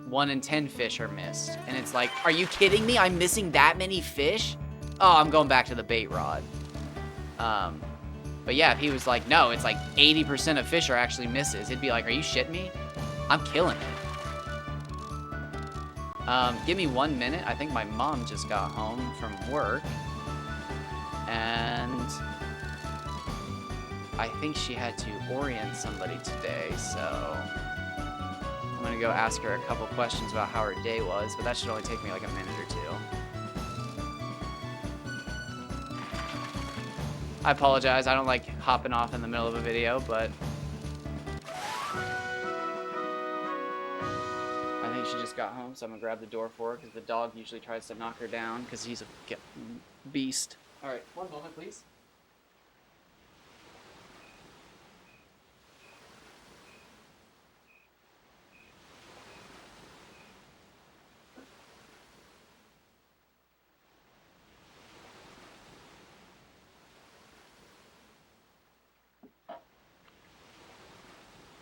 1 in 10 fish are missed. And it's like, are you kidding me? I'm missing that many fish? Oh, I'm going back to the bait rod. But yeah, if he was like, no, it's like 80% of fish are actually misses, it'd be like, are you shitting me? I'm killing it. Give me 1 minute. I think my mom just got home from work. And I think she had to orient somebody today, so I'm gonna go ask her a couple questions about how her day was, but that should only take me like a minute or two. I apologize, I don't like hopping off in the middle of a video, but I think she just got home, so I'm gonna grab the door for her, because the dog usually tries to knock her down, because he's a beast. Alright, 1 moment, please.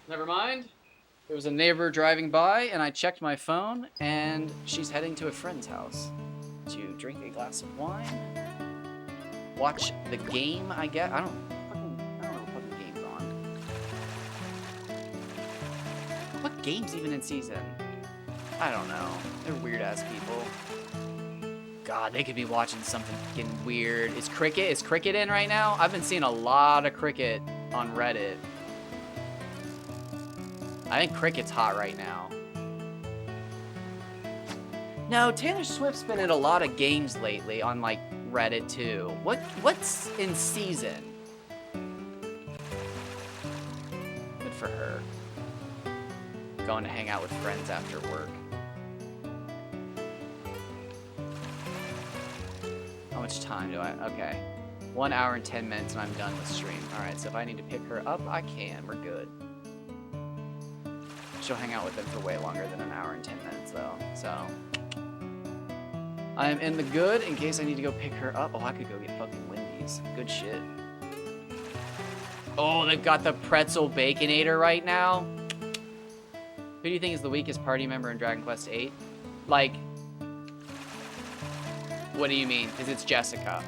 Never mind. There was a neighbor driving by, and I checked my phone, and she's heading to a friend's house to drink a glass of wine, watch the game, I guess. I don't know what fucking game's on. What game's even in season? I don't know. They're weird-ass people. God, they could be watching something fucking weird. Is Cricket in right now? I've been seeing a lot of Cricket on Reddit. I think Cricket's hot right now. No, Taylor Swift's been in a lot of games lately on like Reddit too. What's in season? Good for her. Going to hang out with friends after work. How much time do I? Okay. 1 hour and 10 minutes and I'm done with stream. Alright, so if I need to pick her up, I can. We're good. She'll hang out with them for way longer than an hour and 10 minutes though, so. I am in the good in case I need to go pick her up. Oh, I could go get fucking Wendy's. Good shit. Oh, they've got the pretzel baconator right now. Who do you think is the weakest party member in Dragon Quest VIII? Like, what do you mean? Because it's Jessica.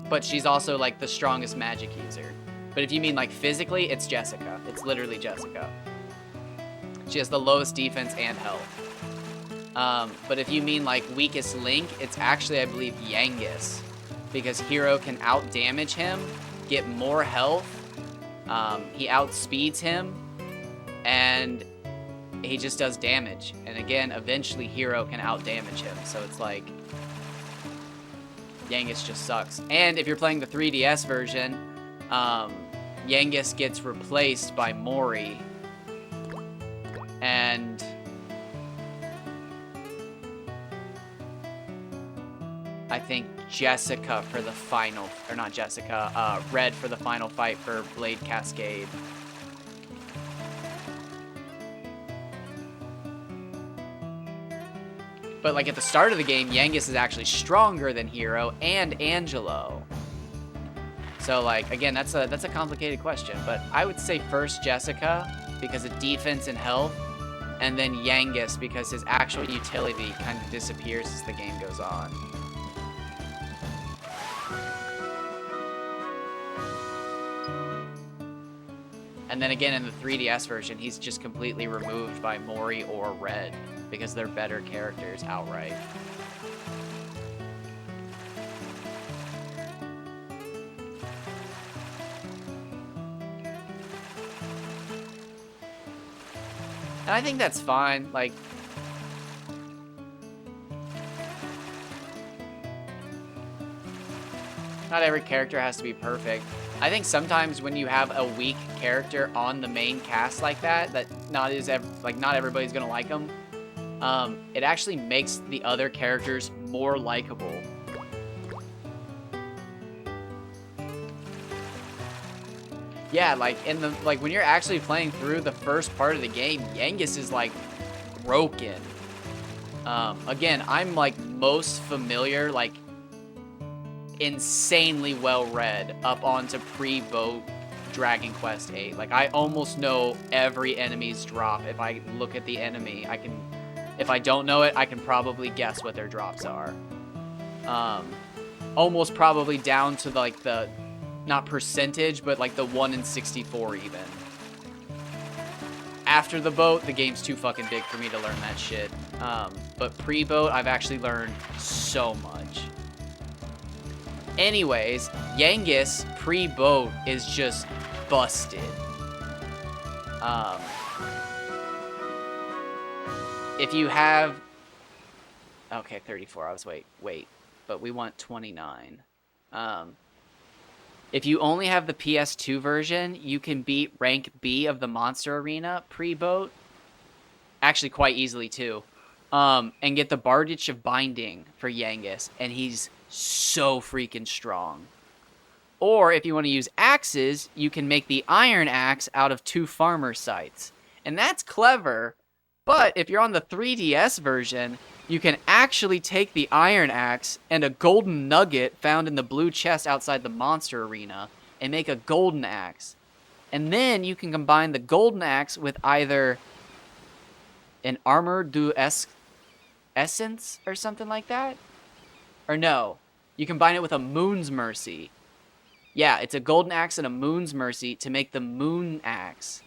But she's also like the strongest magic user. But if you mean like physically, it's Jessica. It's literally Jessica. She has the lowest defense and health. But if you mean like weakest link, it's actually, I believe, Yangus. Because Hero can out-damage him, get more health, he outspeeds him, and he just does damage. And again, eventually Hero can out-damage him. So it's like, Yangus just sucks. And if you're playing the 3DS version, Yangus gets replaced by Mori, and I think Jessica for the final, or not Jessica, Red for the final fight for Blade Cascade. But like at the start of the game, Yangus is actually stronger than Hero and Angelo. So like, again, that's a complicated question, but I would say first Jessica because of defense and health, and then Yangus because his actual utility kind of disappears as the game goes on. And then again, in the 3DS version, he's just completely removed by Mori or Red because they're better characters outright. And I think that's fine, like... Not every character has to be perfect. I think sometimes when you have a weak character on the main cast like that not everybody's gonna like them, it actually makes the other characters more likable. Yeah, like when you're actually playing through the first part of the game, Yangus is like broken. Again, I'm like most familiar, like insanely well read up onto pre-boat Dragon Quest VIII. Like I almost know every enemy's drop. If I look at the enemy, if I don't know it, I can probably guess what their drops are. Almost probably down to like the Not percentage, but like the 1 in 64 even. After the boat, the game's too fucking big for me to learn that shit. But pre-boat, I've actually learned so much. Anyways, Yangus pre-boat is just busted. If you have... Okay, 34. I was wait. But we want 29. If you only have the PS2 version, you can beat rank B of the Monster Arena pre-boat. Actually, quite easily, too. And get the Bardich of Binding for Yangus. And he's so freaking strong. Or, if you want to use axes, you can make the Iron Axe out of 2 farmer sites. And that's clever. But, if you're on the 3DS version... you can actually take the Iron Axe and a golden nugget found in the blue chest outside the Monster Arena and make a golden axe. And then you can combine the golden axe with either an Armor du Essence or something like that. Or no, you combine it with a Moon's Mercy. Yeah, it's a golden axe and a Moon's Mercy to make the Moon Axe.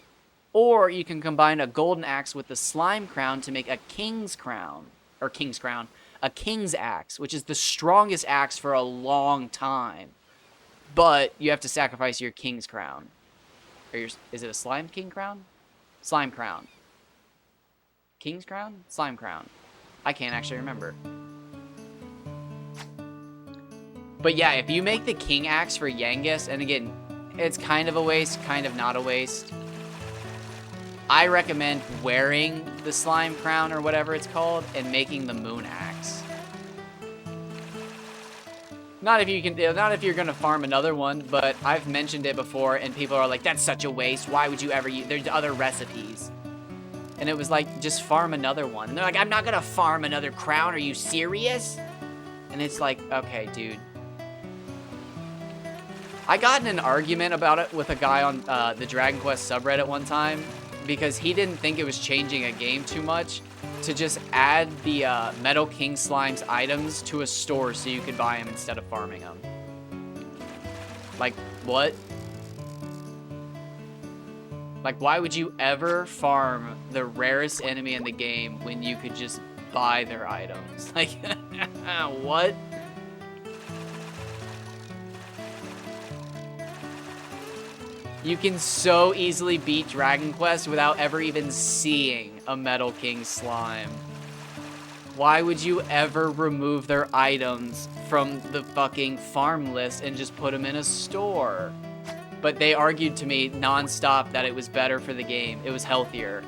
Or you can combine a golden axe with the Slime Crown to make a King's Crown. Or King's Crown, a King's Axe, which is the strongest axe for a long time. But you have to sacrifice your King's Crown. Or is it a Slime King Crown? Slime Crown. King's Crown? Slime Crown. I can't actually remember. But yeah, if you make the King Axe for Yangus, and again, it's kind of a waste, kind of not a waste. I recommend wearing the Slime Crown or whatever it's called and making the Moon Axe. Not if you're gonna farm another one, but I've mentioned it before and people are like, that's such a waste. Why would you ever use, there's other recipes. And it was like, just farm another one. And they're like, I'm not gonna farm another crown. Are you serious? And it's like, okay, dude. I got in an argument about it with a guy on the Dragon Quest subreddit one time. Because he didn't think it was changing a game too much to just add the Metal King Slime's items to a store so you could buy them instead of farming them. Like, what? Like, why would you ever farm the rarest enemy in the game when you could just buy their items? Like, what? You can so easily beat Dragon Quest without ever even seeing a Metal King Slime. Why would you ever remove their items from the fucking farm list and just put them in a store? But they argued to me nonstop that it was better for the game. It was healthier.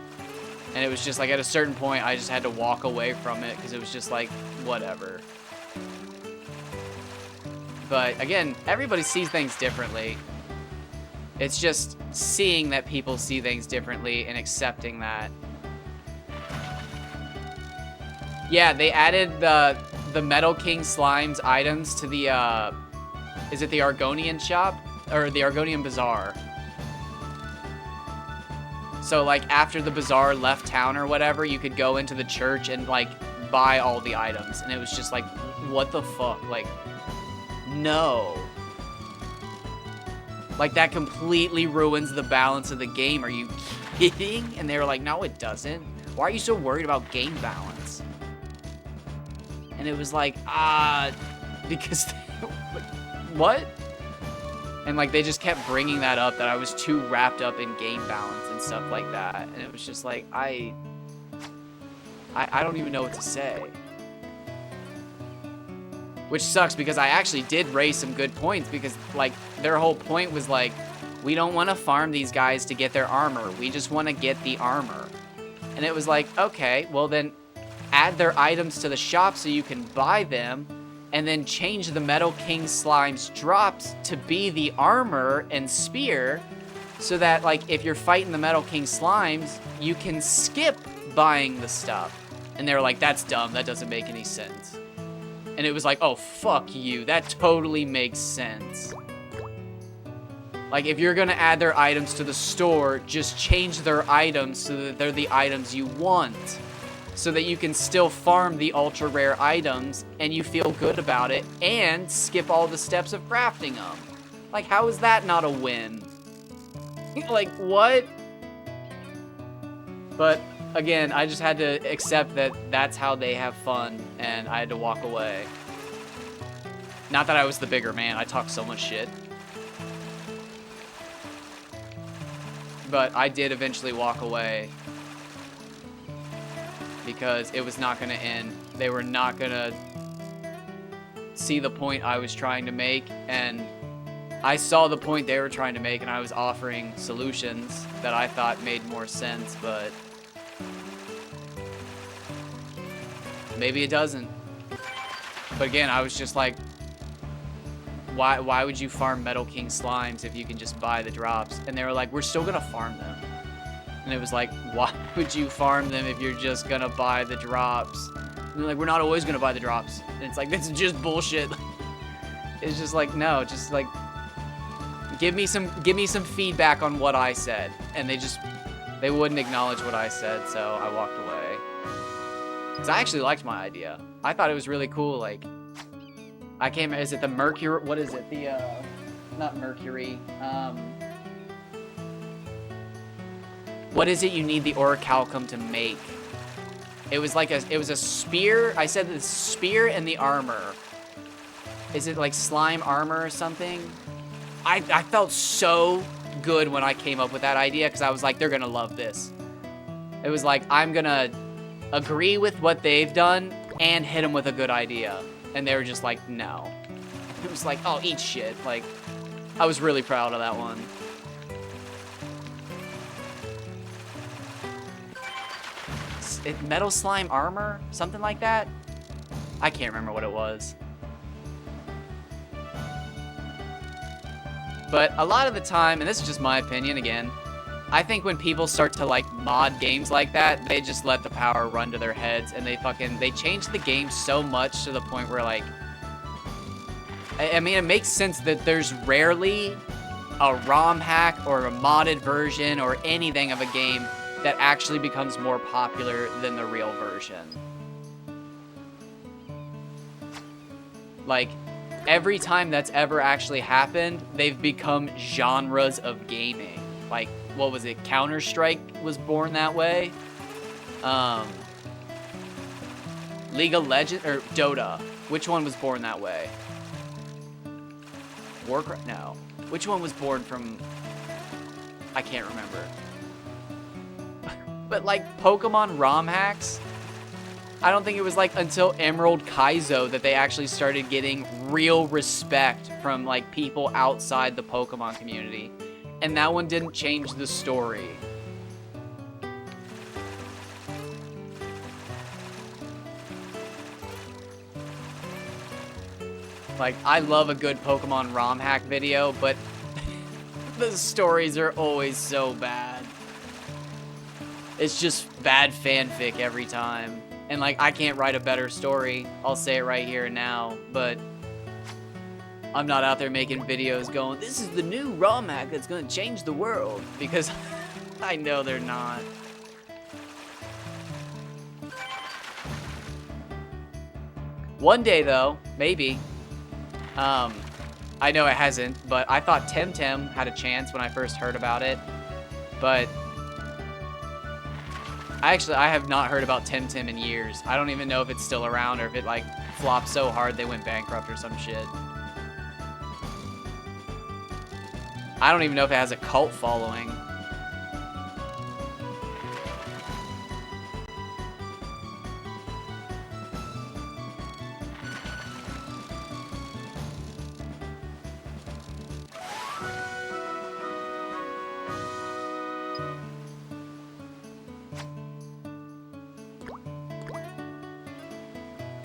And it was just like at a certain point, I just had to walk away from it because it was just like, whatever. But again, everybody sees things differently. It's just seeing that people see things differently and accepting that. Yeah, they added the Metal King Slime's items to the, is it the Argonian shop? Or the Argonian Bazaar. So, like, after the bazaar left town or whatever, you could go into the church and, like, buy all the items. And it was just like, what the fuck? Like, no. Like, that completely ruins the balance of the game. Are you kidding? And they were like, no, it doesn't. Why are you so worried about game balance? And it was like, because, what? And, like, they just kept bringing that up, that I was too wrapped up in game balance and stuff like that. And it was just like, I don't even know what to say. Which sucks, because I actually did raise some good points, because, like, their whole point was, like, we don't want to farm these guys to get their armor. We just want to get the armor. And it was like, okay, well then add their items to the shop so you can buy them, and then change the Metal King Slime's drops to be the armor and spear, so that, like, if you're fighting the Metal King Slimes, you can skip buying the stuff. And they were like, that's dumb. That doesn't make any sense. And it was like, oh, fuck you. That totally makes sense. Like, if you're gonna add their items to the store, just change their items so that they're the items you want. So that you can still farm the ultra rare items and you feel good about it and skip all the steps of crafting them. Like, how is that not a win? Like, what? But, again, I just had to accept that that's how they have fun, and I had to walk away. Not that I was the bigger man. I talk so much shit. But I did eventually walk away. Because it was not going to end. They were not going to see the point I was trying to make, and I saw the point they were trying to make, and I was offering solutions that I thought made more sense, but maybe it doesn't. But again, I was just like, why would you farm Metal King slimes if you can just buy the drops? And they were like, we're still gonna farm them. And it was like, why would you farm them if you're just gonna buy the drops? And they're like, we're not always gonna buy the drops. And it's like, this is just bullshit. It's just like, no, just like, give me some feedback on what I said. And they wouldn't acknowledge what I said, so I walked away. Because I actually liked my idea. I thought it was really cool, like, is it the Mercury, what is it? Not Mercury, what is it you need the Orichalcum to make? It was a spear. I said the spear and the armor. Is it like slime armor or something? I felt so good when I came up with that idea because I was like, they're gonna love this. It was like, I'm gonna agree with what they've done and hit them with a good idea. And they were just like, no. It was like, oh, eat shit. Like, I was really proud of that one. Metal slime armor? Something like that? I can't remember what it was. But a lot of the time, and this is just my opinion again, I think when people start to like mod games like that, they just let the power run to their heads and they change the game so much to the point where like, I mean, it makes sense that there's rarely a ROM hack or a modded version or anything of a game that actually becomes more popular than the real version. Like, every time that's ever actually happened, they've become genres of gaming. Like, what was it? Counter-Strike was born that way. League of Legends, or Dota. Which one was born that way? Warcraft? No. Which one was born from... I can't remember. But like Pokemon ROM hacks, I don't think it was like until Emerald Kaizo that they actually started getting real respect from like people outside the Pokemon community. And that one didn't change the story. Like, I love a good Pokemon ROM hack video, but the stories are always so bad. It's just bad fanfic every time. And like, I can't write a better story. I'll say it right here and now, but I'm not out there making videos going, this is the new ROM hack that's gonna change the world, because I know they're not. One day though, maybe. I know it hasn't, but I thought Temtem had a chance when I first heard about it, but I have not heard about Temtem in years. I don't even know if it's still around or if it like flopped so hard they went bankrupt or some shit. I don't even know if it has a cult following.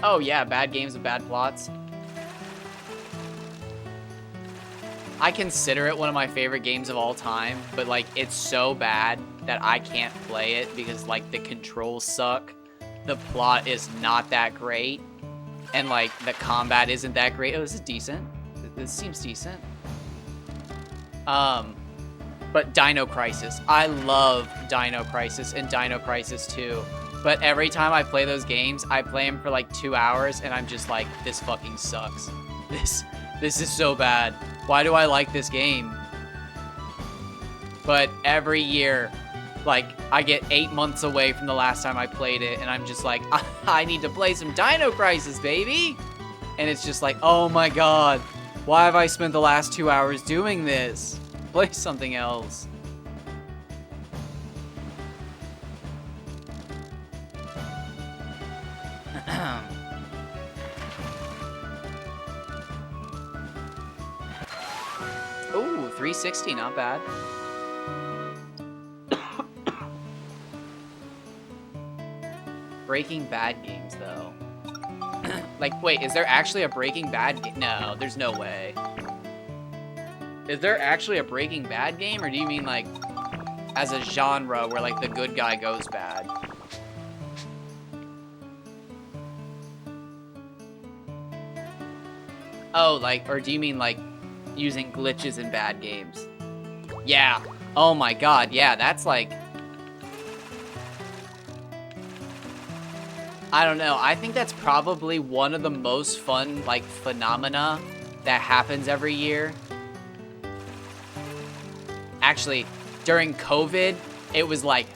Oh yeah, bad games with bad plots. I consider it one of my favorite games of all time, but like it's so bad that I can't play it because like the controls suck, the plot is not that great, and like the combat isn't that great. Oh, this is decent. This seems decent. But Dino Crisis. I love Dino Crisis and Dino Crisis 2. But every time I play those games, I play them for like 2 hours, and I'm just like, this fucking sucks. This is so bad. Why do I like this game? But every year, like, I get 8 months away from the last time I played it, and I'm just like, I need to play some Dino Crisis, baby! And it's just like, oh my god, why have I spent the last 2 hours doing this? Play something else. Ooh, 360, not bad. Breaking Bad games, though. Like, wait, is there actually a Breaking Bad game? No, there's no way. Is there actually a Breaking Bad game, or do you mean, like, as a genre where, like, the good guy goes bad? Oh, like, or do you mean, like, using glitches in bad games? Yeah. Oh my god, yeah, that's, like... I don't know. I think that's probably one of the most fun, like, phenomena that happens every year. Actually, during COVID, it was, like,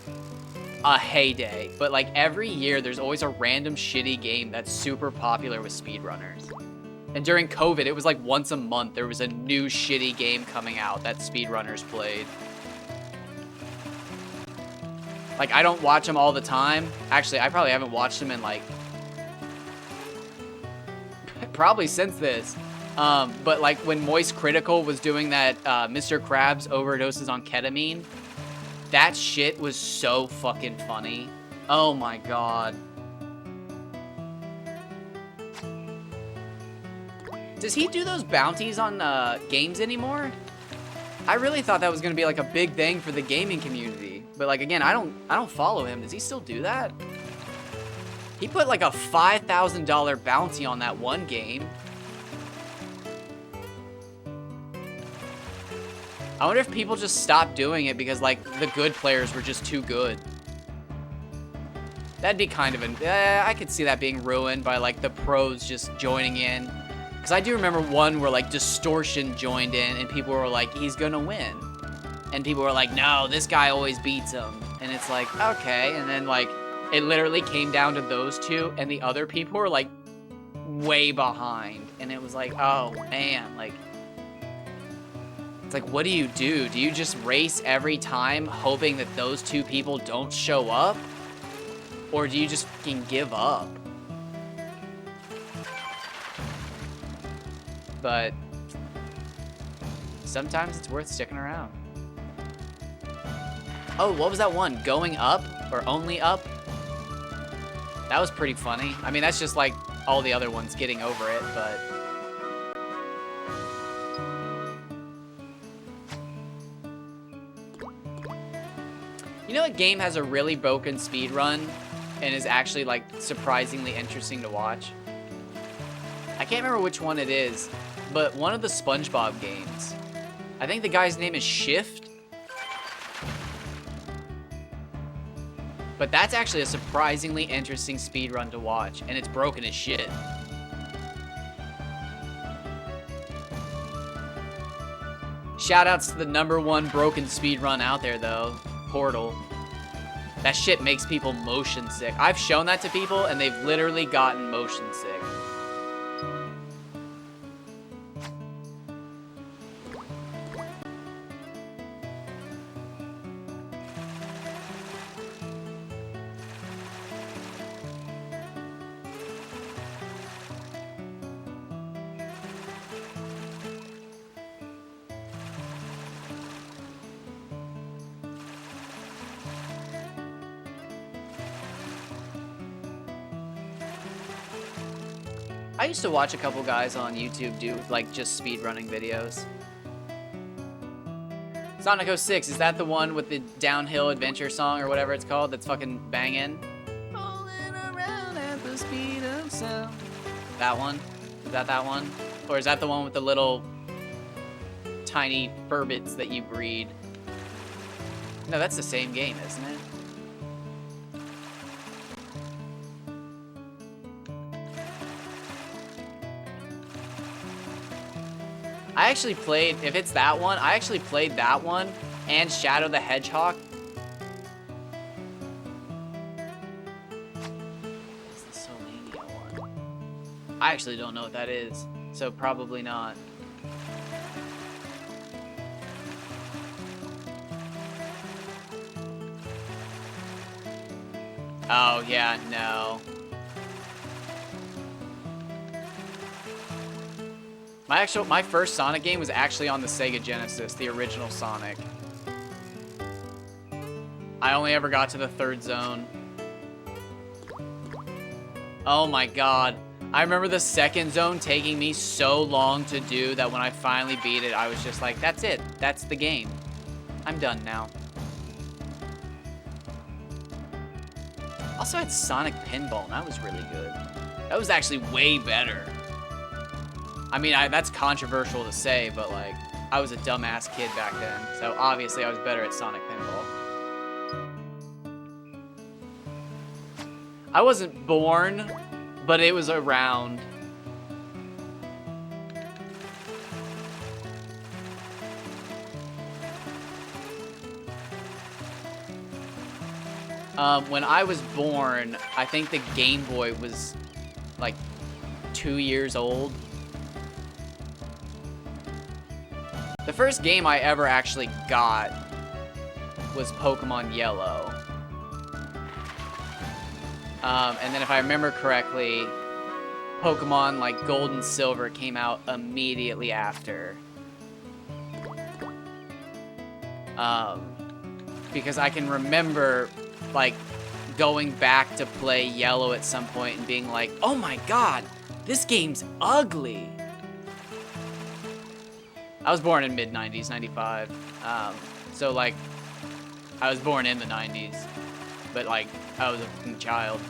a heyday. But, like, every year, there's always a random shitty game that's super popular with speedrunners. And during COVID, it was, like, once a month, there was a new shitty game coming out that speedrunners played. Like, I don't watch them all the time. Actually, I probably haven't watched them in, like... probably since this. But, like, when Moist Critical was doing that Mr. Krabs overdoses on ketamine, that shit was so fucking funny. Oh my god. Does he do those bounties on games anymore? I really thought that was gonna be like a big thing for the gaming community. But like again, I don't follow him. Does he still do that? He put like a $5,000 bounty on that one game. I wonder if people just stopped doing it because like the good players were just too good. That'd be kind of an... I could see that being ruined by like the pros just joining in. Because I do remember one where like Distortion joined in and people were like, he's gonna win. And people were like, no, this guy always beats him. And it's like, okay. And then like, it literally came down to those two and the other people were like way behind. And it was like, oh man, like, it's like, what do? Do you just race every time hoping that those two people don't show up? Or do you just fucking give up? But sometimes it's worth sticking around. Oh, what was that one? Going Up or Only Up? That was pretty funny. I mean, that's just like all the other ones getting over it, but... You know what game has a really broken speed run and is actually like surprisingly interesting to watch? I can't remember which one it is, but one of the SpongeBob games. I think the guy's name is Shift. But that's actually a surprisingly interesting speedrun to watch, and it's broken as shit. Shoutouts to the #1 broken speedrun out there, though. Portal. That shit makes people motion sick. I've shown that to people, and they've literally gotten motion sick. I used to watch a couple guys on YouTube do, like, just speedrunning videos. Sonic 06, is that the one with the downhill adventure song or whatever it's called that's fucking banging? Rolling around at the speed of sound. That one? Is that one? Or is that the one with the little tiny burbits that you breed? No, that's the same game, isn't it? I I actually played, if it's that one, I actually played that one and Shadow the Hedgehog. It's the Solania one. I actually don't know what that is, so probably not. Oh, yeah, no. My first Sonic game was actually on the Sega Genesis, the original Sonic. I only ever got to the 3rd zone. Oh my god. I remember the 2nd zone taking me so long to do that when I finally beat it, I was just like, that's it. That's the game. I'm done now. Also had Sonic Pinball, and that was really good. That was actually way better. I mean, that's controversial to say, but like, I was a dumbass kid back then, so obviously I was better at Sonic Pinball. I wasn't born, but it was around. When I was born, I think the Game Boy was like 2 years old. The first game I ever actually got was Pokemon Yellow. And then if I remember correctly, Pokemon like Gold and Silver came out immediately after. Because I can remember like going back to play Yellow at some point and being like, oh my god, this game's ugly. I was born in mid-90s, 95. So, like, I was born in the 90s. But, like, I was a child.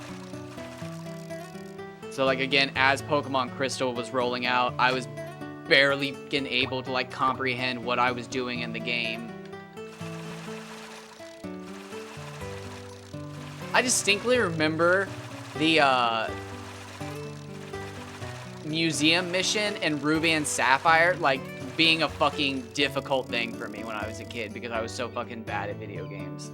So, like, again, as Pokemon Crystal was rolling out, I was barely getting able to, like, comprehend what I was doing in the game. I distinctly remember the, museum mission in Ruby and Sapphire, like, being a fucking difficult thing for me when I was a kid because I was so fucking bad at video games.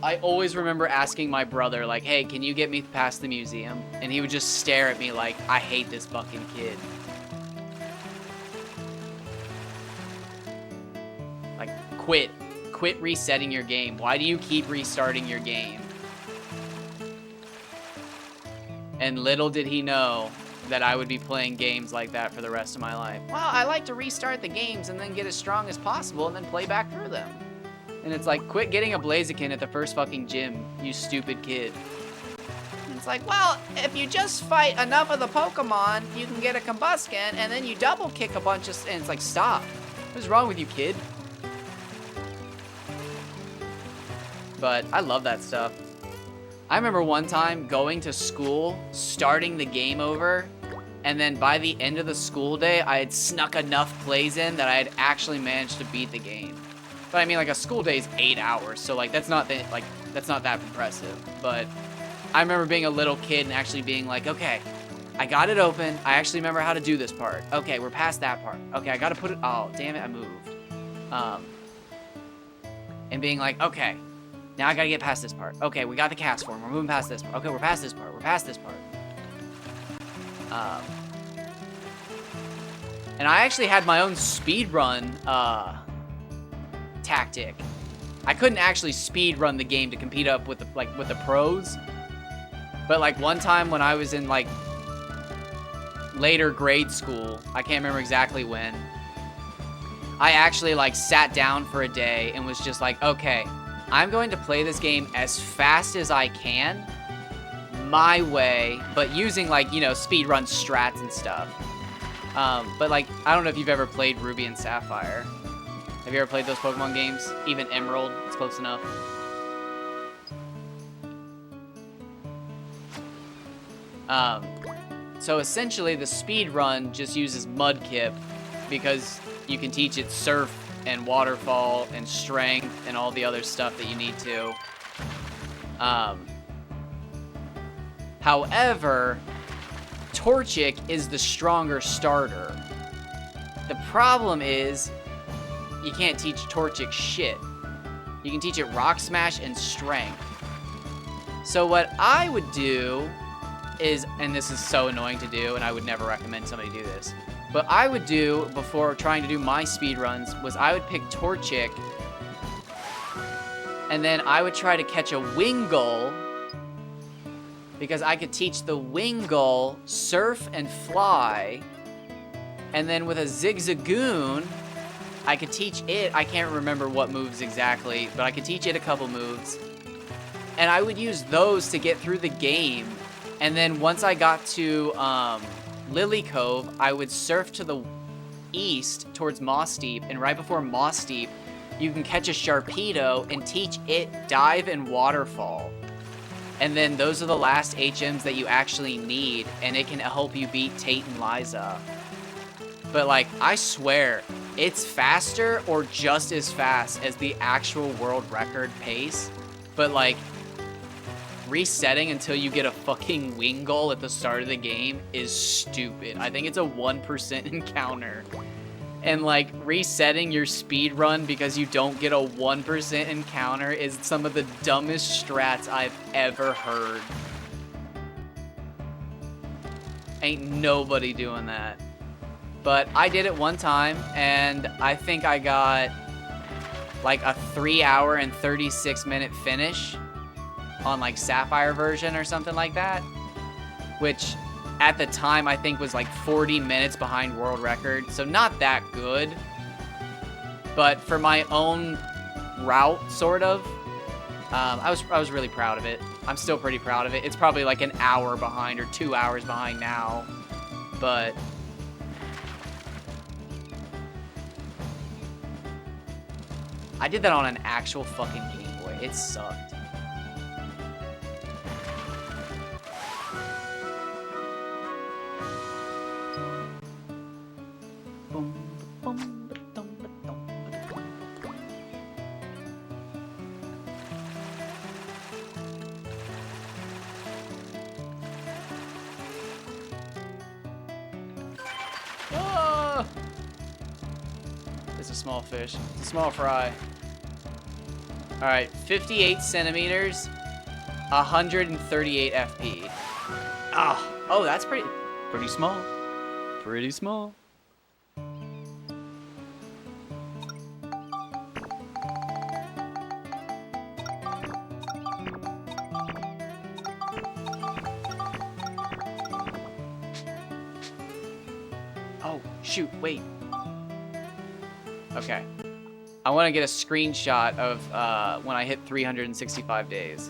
I always remember asking my brother, like, hey, can you get me past the museum? And he would just stare at me like, I hate this fucking kid. Like, quit. Quit resetting your game. Why do you keep restarting your game? And little did he know that I would be playing games like that for the rest of my life. Well, I like to restart the games and then get as strong as possible and then play back through them. And it's like, quit getting a Blaziken at the first fucking gym, you stupid kid. And it's like, well, if you just fight enough of the Pokemon, you can get a Combusken, and then you double kick a bunch of... And it's like, stop. What's wrong with you, kid? But I love that stuff. I remember one time going to school, starting the game over, and then by the end of the school day, I had snuck enough plays in that I had actually managed to beat the game. But I mean, like, a school day is 8 hours, so like that's not that impressive. But I remember being a little kid and actually being like, okay, I got it open. I actually remember how to do this part. Okay, we're past that part. Okay, I gotta put it. Oh, damn it, I moved. And being like, okay. Now I gotta get past this part. Okay, we got the cast form. We're moving past this part. Okay, we're past this part. We're past this part. And I actually had my own speedrun tactic. I couldn't actually speedrun the game to compete up with the pros. But like one time when I was in like later grade school, I can't remember exactly when, I actually like sat down for a day and was just like, okay, I'm going to play this game as fast as I can, my way, but using, like, you know, speedrun strats and stuff. But, like, I don't know if you've ever played Ruby and Sapphire. Have you ever played those Pokemon games? Even Emerald, it's close enough. So essentially, the speedrun just uses Mudkip because you can teach it Surf and Waterfall and Strength and all the other stuff that you need to. However, Torchic is the stronger starter. The problem is, you can't teach Torchic shit. You can teach it Rock Smash and Strength. So what I would do is, and this is so annoying to do, and I would never recommend somebody do this, but I would do, before trying to do my speed runs, was I would pick Torchic, and then I would try to catch a Wingull, because I could teach the Wingull Surf and Fly, and then with a Zigzagoon, I could teach it, I can't remember what moves exactly, but I could teach it a couple moves, and I would use those to get through the game. And then once I got to Lily Cove, I would surf to the east towards Moss Deep, and right before Moss Deep, you can catch a Sharpedo and teach it Dive and Waterfall. And then those are the last HMs that you actually need, and it can help you beat Tate and Liza. But like, I swear, it's faster or just as fast as the actual world record pace, but like, resetting until you get a fucking Wingull at the start of the game is stupid. I think it's a 1% encounter. And like, resetting your speed run because you don't get a 1% encounter is some of the dumbest strats I've ever heard. Ain't nobody doing that. But I did it one time, and I think I got like a 3-hour and 36-minute finish on like Sapphire version or something like that, which at the time I think was like 40 minutes behind world record, so not that good, but for my own route, sort of, I was really proud of it. I'm still pretty proud of it. It's probably like an hour behind or 2 hours behind now, but I did that on an actual fucking Game Boy. It sucked. Oh! It's a small fish. It's a small fry. Alright, 58 centimeters, 138 FP. Oh, that's pretty small. Pretty small. Oh, shoot, wait. Okay. I want to get a screenshot of when I hit 365 days.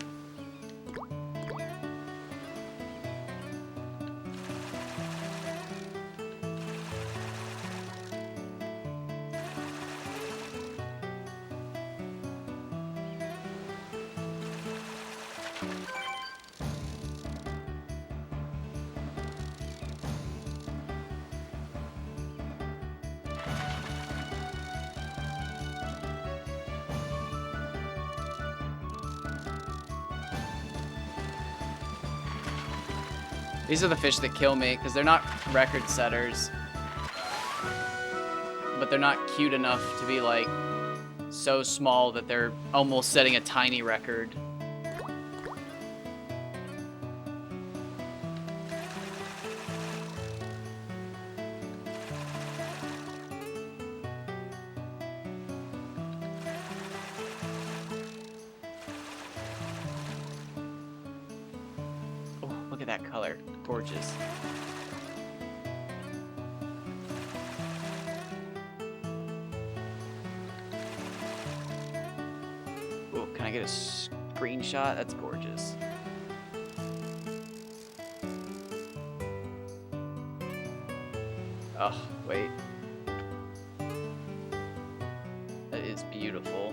These are the fish that kill me, because they're not record setters. But they're not cute enough to be, like, so small that they're almost setting a tiny record. Oh, look at that color. Gorgeous. Oh, can I get a screenshot? That's gorgeous. Oh, wait. That is beautiful.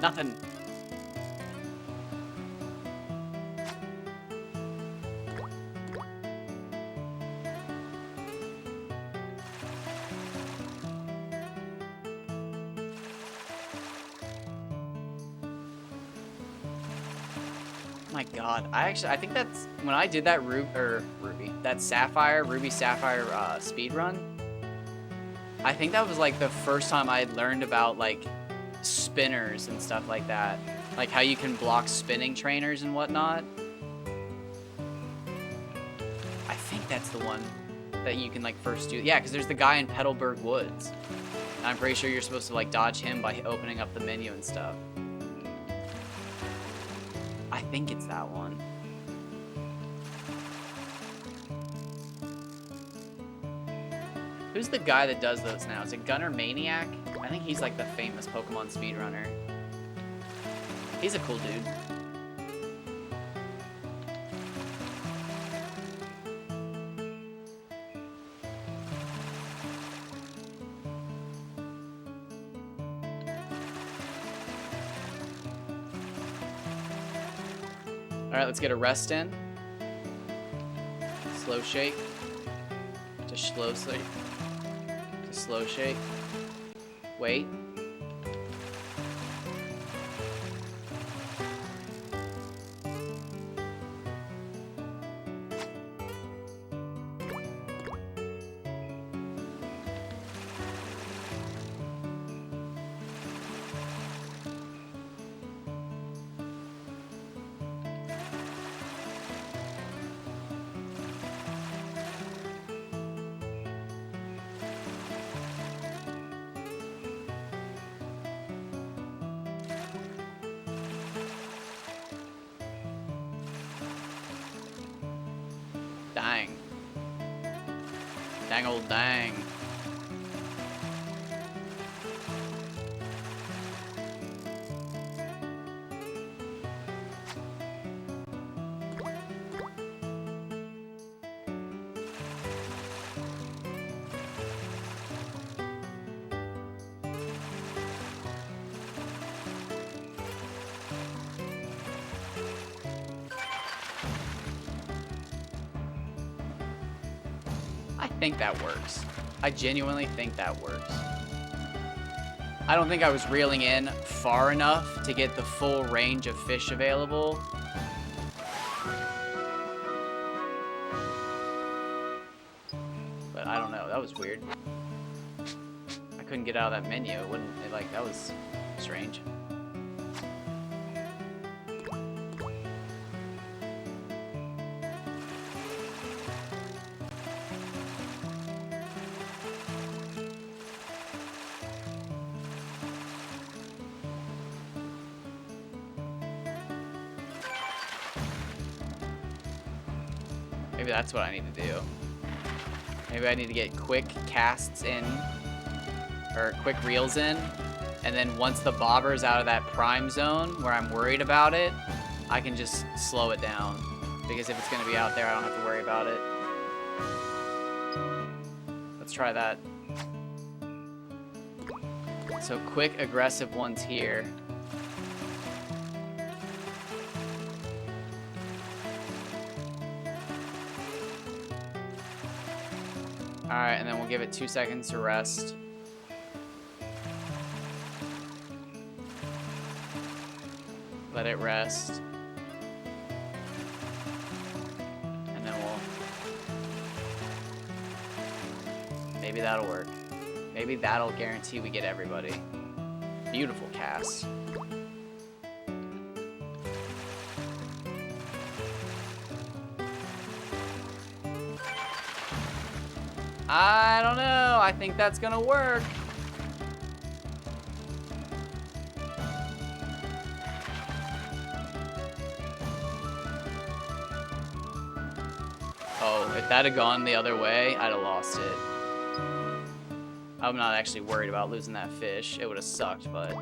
Nothing. My God, I think that's when I did that Ruby Sapphire speed run. I think that was like the first time I had learned about like spinners and stuff like that, like how you can block spinning trainers and whatnot. I think that's the one that you can like first do. Yeah, because there's the guy in Petalburg Woods. And I'm pretty sure you're supposed to like dodge him by opening up the menu and stuff. I think it's that one. Who's the guy that does those now? Is it Gunner Maniac? I think he's like the famous Pokemon speedrunner. He's a cool dude. Alright, let's get a rest in. Slow shake. To slow shake. To slow shake. Wait. Dang. Dang old dang. I think that works. I genuinely think that works. I don't think I was reeling in far enough to get the full range of fish available. But I don't know, that was weird. I couldn't get out of that menu. It wouldn't, like, that was strange. Maybe that's what I need to do. Maybe I need to get quick casts in, or quick reels in, and then once the bobber's out of that prime zone where I'm worried about it, I can just slow it down. Because if it's going to be out there, I don't have to worry about it. Let's try that. So quick, aggressive ones here. Alright, and then we'll give it 2 seconds to rest. Let it rest. And then we'll... Maybe that'll work. Maybe that'll guarantee we get everybody. Beautiful cast. I don't know. I think that's gonna work. Oh, if that had gone the other way, I'd have lost it. I'm not actually worried about losing that fish. It would have sucked, but...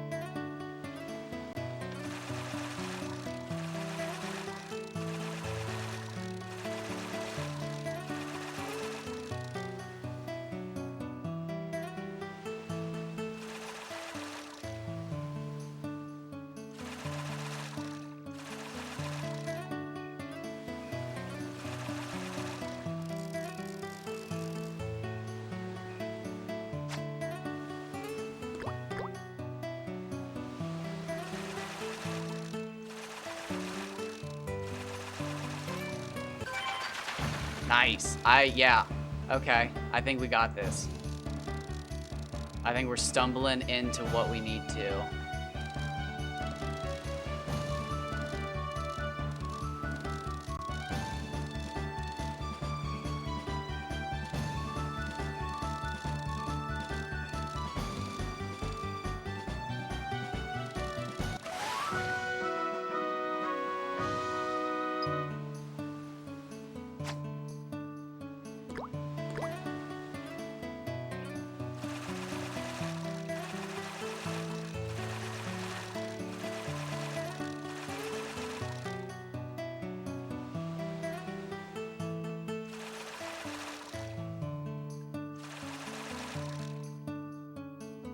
Nice. Yeah. Okay. I think we got this. I think we're stumbling into what we need to.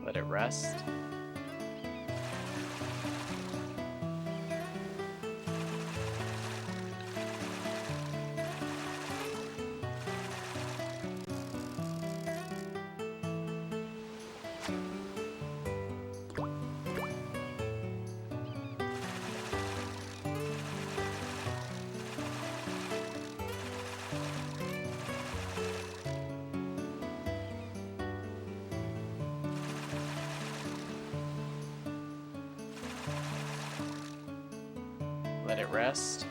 Let it rest. Let it rest.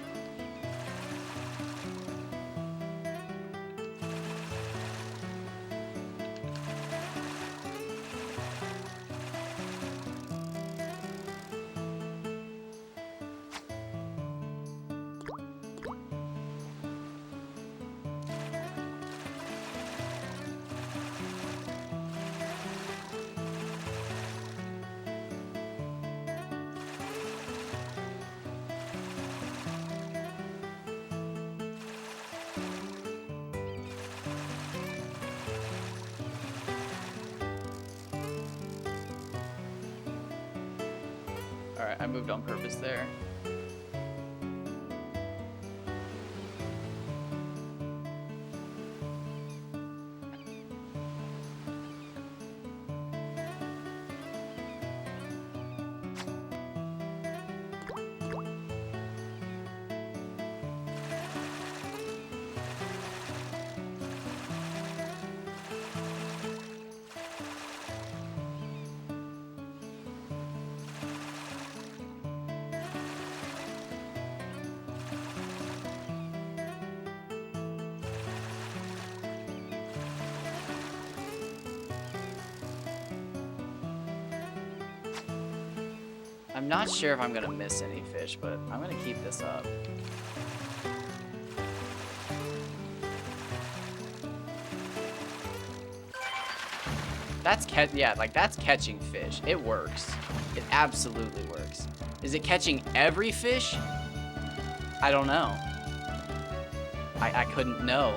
Alright, I moved on purpose there. I'm not sure if I'm gonna miss any fish, but I'm gonna keep this up. That's that's catching fish. It works. It absolutely works. Is it catching every fish? I don't know. I couldn't know.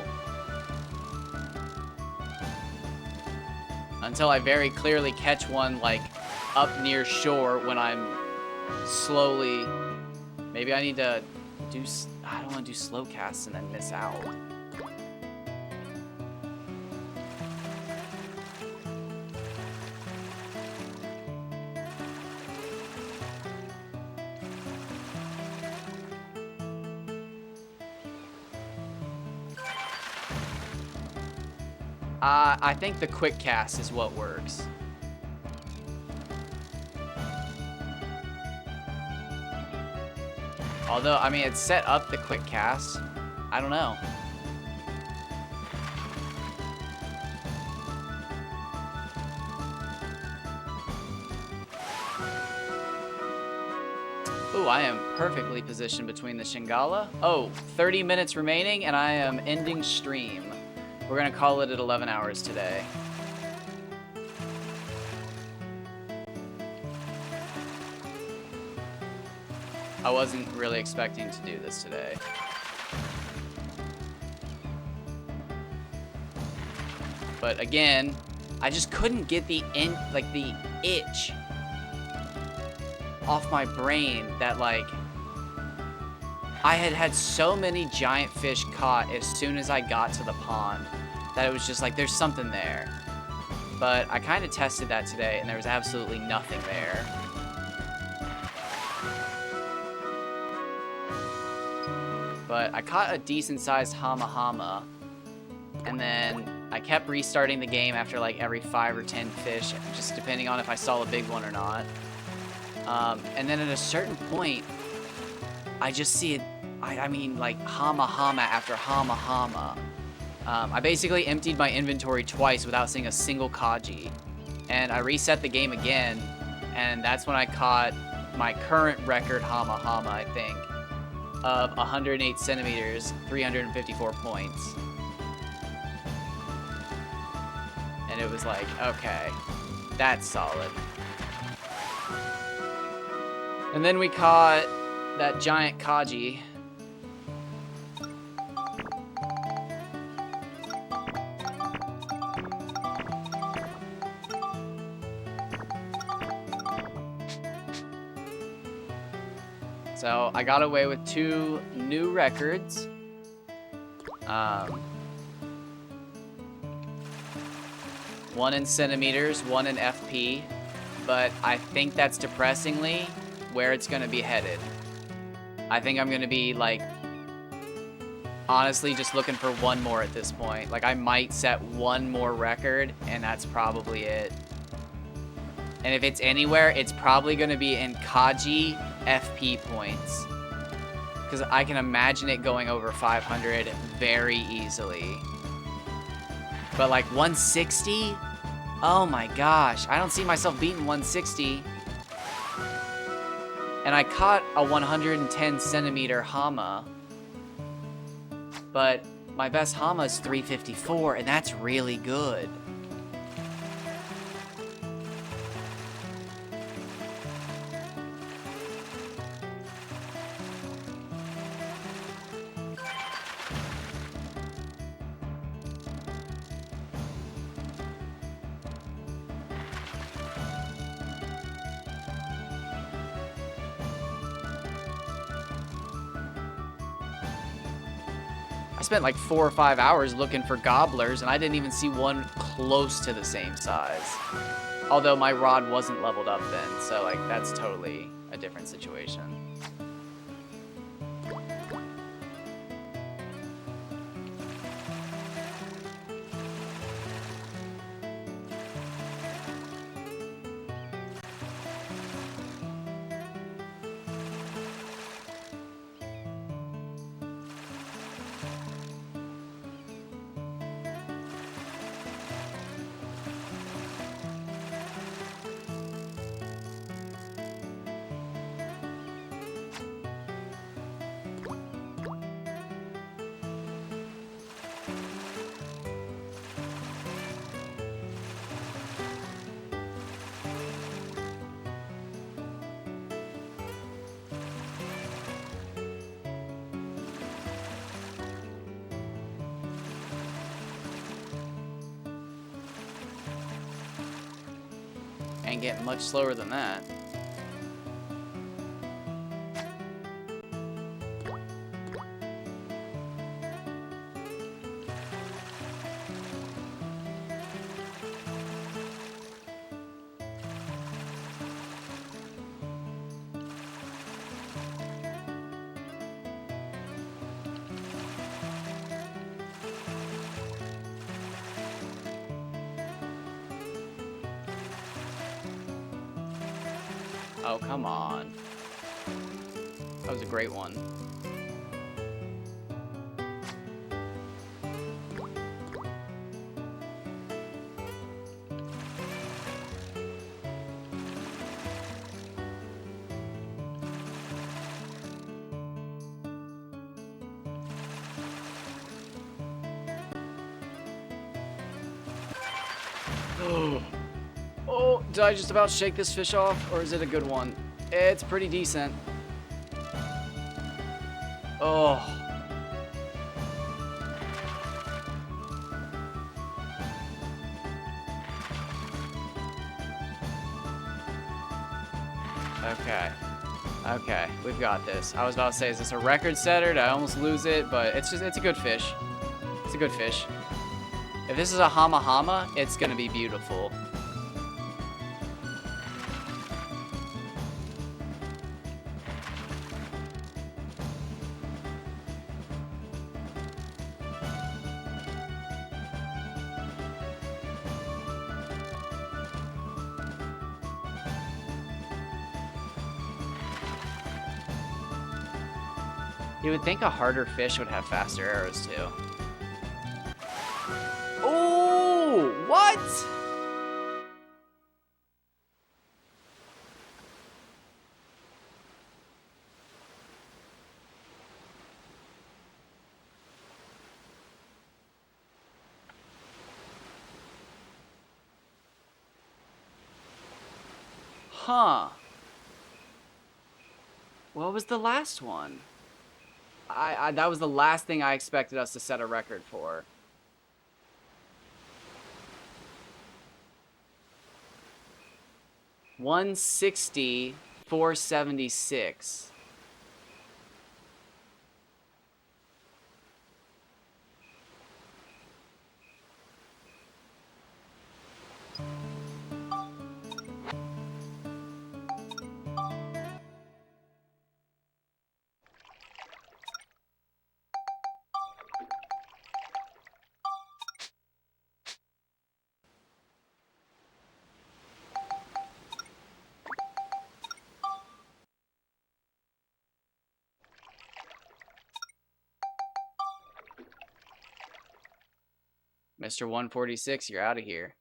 Until I very clearly catch one, like, up near shore when I'm slowly... Maybe I need to do... I don't want to do slow casts and then miss out. I think the quick cast is what works. Although, I mean, it's set up the quick cast. I don't know. Ooh, I am perfectly positioned between the Shingala. Oh, 30 minutes remaining, and I am ending stream. We're gonna call it at 11 hours today. I wasn't really expecting to do this today. But again, I just couldn't get the itch off my brain that, like, I had so many giant fish caught as soon as I got to the pond that it was just like, there's something there. But I kind of tested that today, and there was absolutely nothing there. But I caught a decent-sized Hama Hama, and then I kept restarting the game after like every 5 or 10 fish, just depending on if I saw a big one or not. And then at a certain point, I just see it, I mean like Hama Hama after Hama Hama. I basically emptied my inventory twice without seeing a single Kaji. And I reset the game again, and that's when I caught my current record Hama Hama, I think, of 108 centimeters, 354 points. And it was like, okay, that's solid. And then we caught that giant Kaji. So I got away with 2 new records. One in centimeters, one in FP. But I think that's depressingly where it's gonna be headed. I think I'm gonna be like, honestly, just looking for one more at this point. Like I might set one more record and that's probably it. And if it's anywhere, it's probably gonna be in Kaji FP points. Because I can imagine it going over 500 very easily. But like 160? Oh my gosh, I don't see myself beating 160. And I caught a 110 centimeter Hama. But my best Hama is 354, and that's really good. I spent like 4 or 5 hours looking for gobblers, and I didn't even see one close to the same size. Although my rod wasn't leveled up then, so like that's totally a different situation. And get much slower than that. Oh, come on. That was a great one. Oh, did I just about shake this fish off, or is it a good one? It's pretty decent. Oh. Okay. Okay, we've got this. I was about to say, is this a record setter? Did I almost lose it? But it's a good fish. It's a good fish. If this is a Hama Hama, it's gonna be beautiful. You would think a harder fish would have faster arrows too. Oh, what? Huh. What was the last one? That was the last thing I expected us to set a record for. $160, $476. Mr. 146, you're out of here.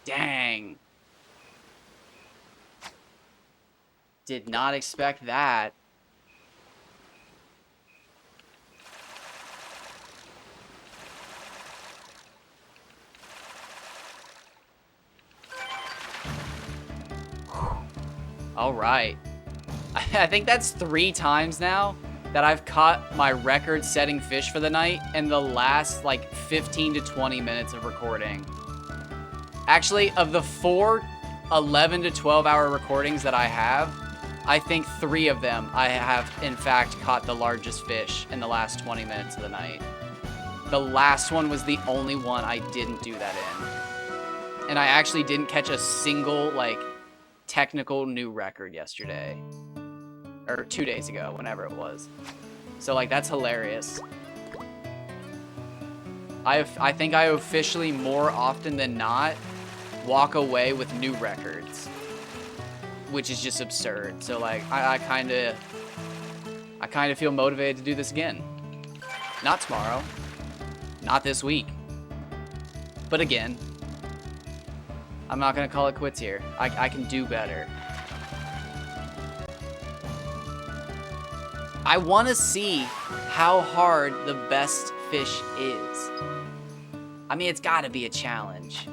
Dang. Did not expect that. All right. I think that's 3 times now that I've caught my record-setting fish for the night in the last, like, 15 to 20 minutes of recording. Actually, of the 4 11 to 12-hour recordings that I have, I think 3 of them I have, in fact, caught the largest fish in the last 20 minutes of the night. The last one was the only one I didn't do that in. And I actually didn't catch a single, like, technical new record yesterday. Or 2 days ago, whenever it was. So, like, that's hilarious. I think I officially, more often than not, walk away with new records. Which is just absurd. So, like, I kind of feel motivated to do this again. Not tomorrow. Not this week. But again. I'm not going to call it quits here. I can do better. I want to see how hard the best fish is. I mean, it's got to be a challenge.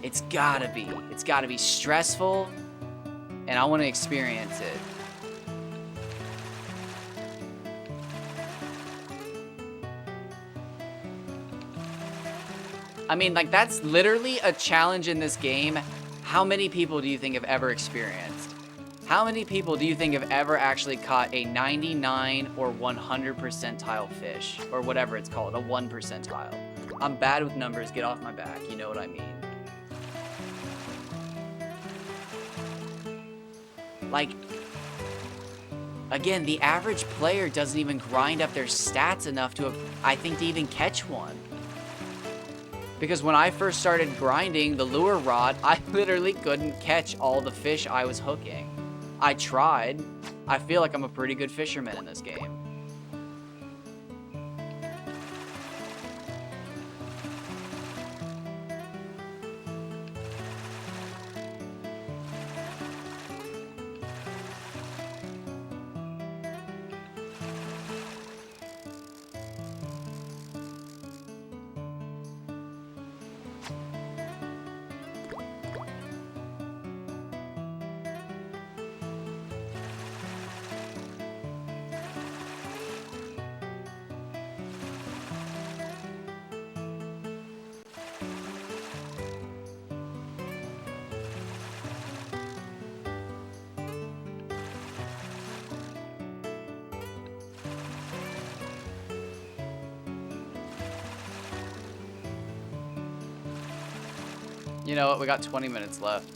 It's got to be. It's got to be stressful, and I want to experience it. I mean, like, that's literally a challenge in this game. How many people do you think have ever experienced? How many people do you think have ever actually caught a 99 or 100 percentile fish? Or whatever it's called, a 1 percentile. I'm bad with numbers, get off my back, you know what I mean. Like, again, the average player doesn't even grind up their stats enough to, I think, to even catch one. Because when I first started grinding the lure rod, I literally couldn't catch all the fish I was hooking. I tried. I feel like I'm a pretty good fisherman in this game. You know what? We got 20 minutes left.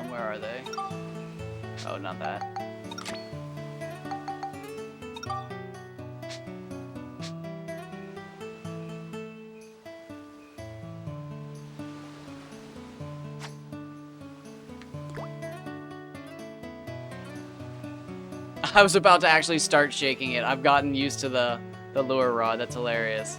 Where are they? Oh, not that. I was about to actually start shaking it. I've gotten used to the lure rod. That's hilarious.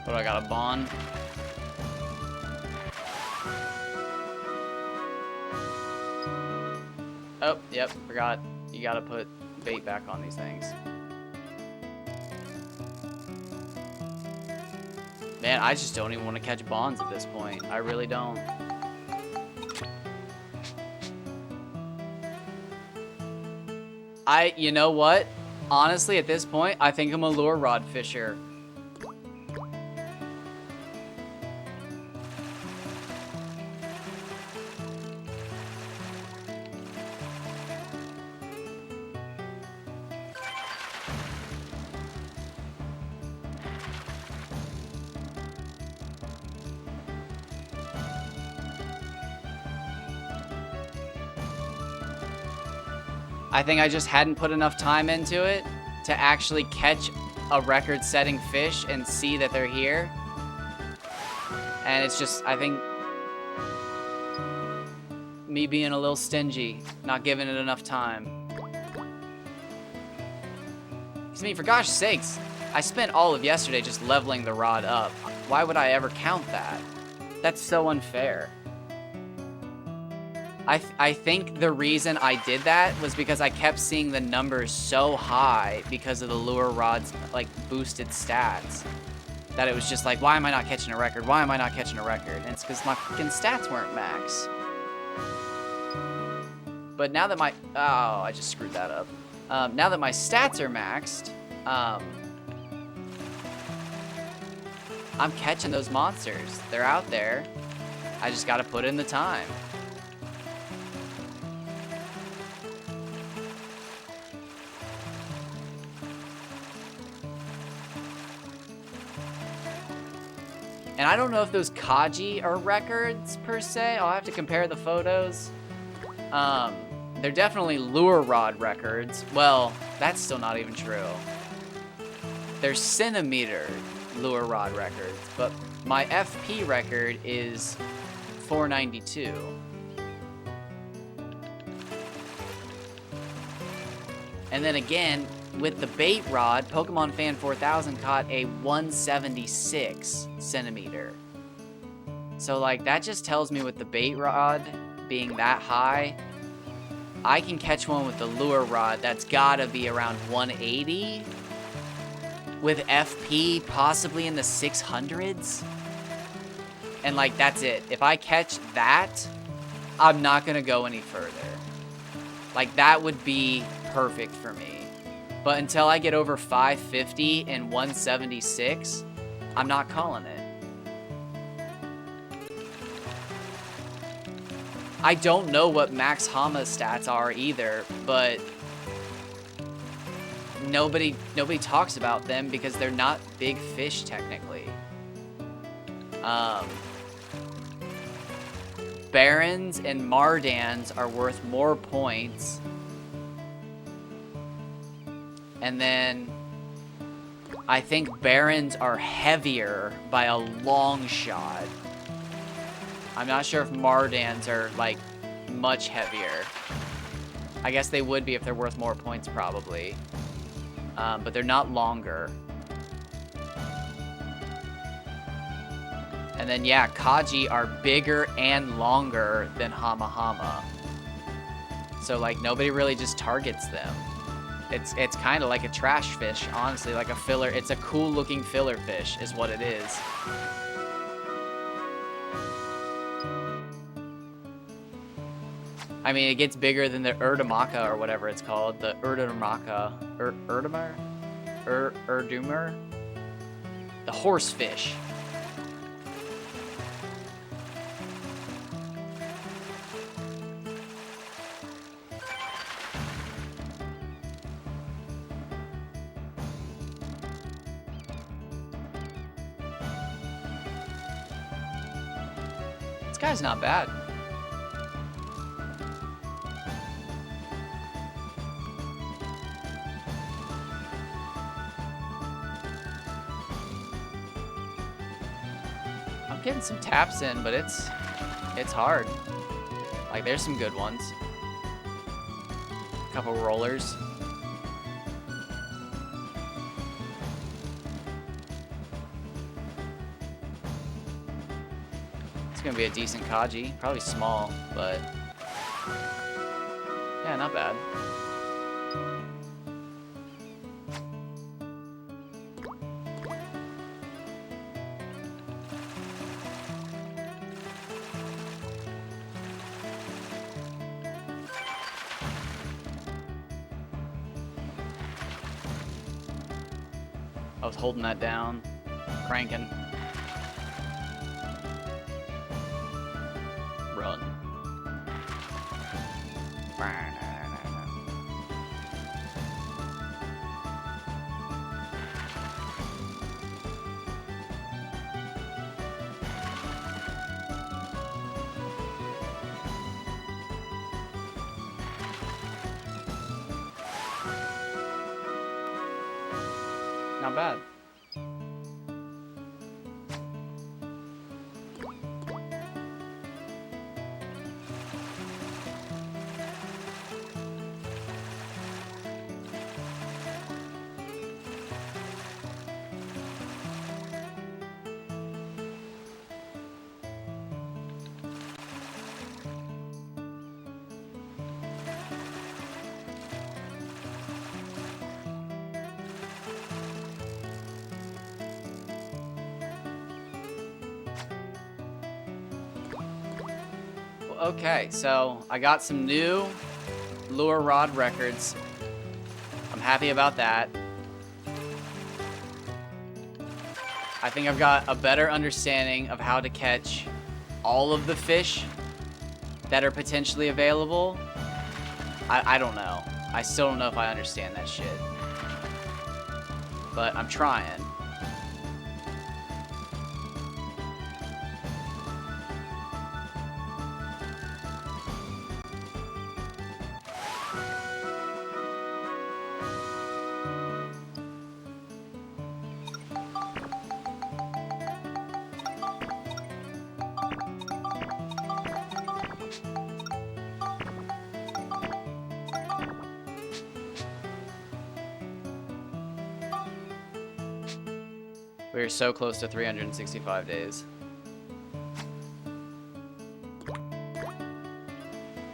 What do I got, a bond? Oh, yep, forgot. You gotta put bait back on these things. Man, I just don't even want to catch bonds at this point. I really don't. You know what? Honestly, at this point, I think I'm a lure rod fisher. I think I just hadn't put enough time into it to actually catch a record-setting fish and see that they're here. And it's just, I think, me being a little stingy, not giving it enough time. I mean, for gosh sakes, I spent all of yesterday just leveling the rod up. Why would I ever count that? That's so unfair. I think the reason I did that was because I kept seeing the numbers so high because of the lure rod's like boosted stats that it was just like, why am I not catching a record? Why am I not catching a record? And it's because my fucking stats weren't max. But now that my... Oh, I just screwed that up. Now that my stats are maxed, I'm catching those monsters. They're out there. I just gotta put in the time. And I don't know if those Kaji are records, per se. I'll have to compare the photos. They're definitely lure rod records. Well, that's still not even true. They're centimeter lure rod records. But my FP record is 492. And then again, with the bait rod, Pokemon Fan 4000 caught a 176 centimeter. So like that just tells me with the bait rod being that high, I can catch one with the lure rod that's gotta be around 180. With FP possibly in the 600s. And like that's it. If I catch that, I'm not gonna go any further. Like that would be perfect for me. But until I get over 550 and 176, I'm not calling it. I don't know what Max Hama's stats are either, but nobody talks about them because they're not big fish technically. Barons and Mardans are worth more points. And then I think Barons are heavier by a long shot. I'm not sure if Mardans are like much heavier. I guess they would be if they're worth more points probably. But they're not longer. And then yeah, Kaji are bigger and longer than Hama Hama. So like nobody really just targets them. It's kind of like a trash fish, honestly, like a filler. It's a cool looking filler fish is what it is. I mean, it gets bigger than the Erdamaka or whatever it's called. The Erdamaka. Erdumer? horsefish. This guy's not bad. I'm getting some taps in, but it's hard. Like, there's some good ones. A couple rollers. Gonna be a decent Kaji, probably small, but yeah, not bad. I was holding that down, cranking. Run. Not bad. Okay, so I got some new lure rod records. I'm happy about that. I think I've got a better understanding of how to catch all of the fish that are potentially available. I don't know. I still don't know if I understand that shit. But I'm trying. We're so close to 365 days.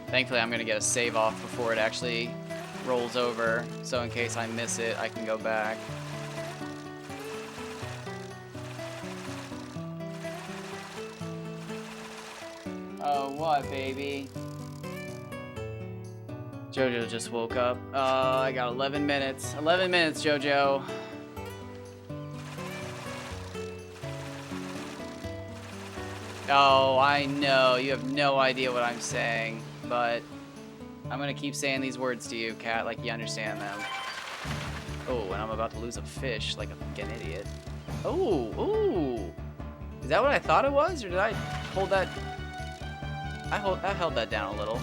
Thankfully, I'm gonna get a save off before it actually rolls over, so in case I miss it, I can go back. Oh, what, baby? Jojo just woke up. I got 11 minutes. 11 minutes, Jojo. Oh, I know. You have no idea what I'm saying, but I'm gonna keep saying these words to you, Cat, like you understand them. Oh, and I'm about to lose a fish like a fucking idiot. Oh, ooh. Is that what I thought it was, or did I hold that? I held that down a little.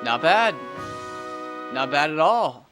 Not bad. Not bad at all.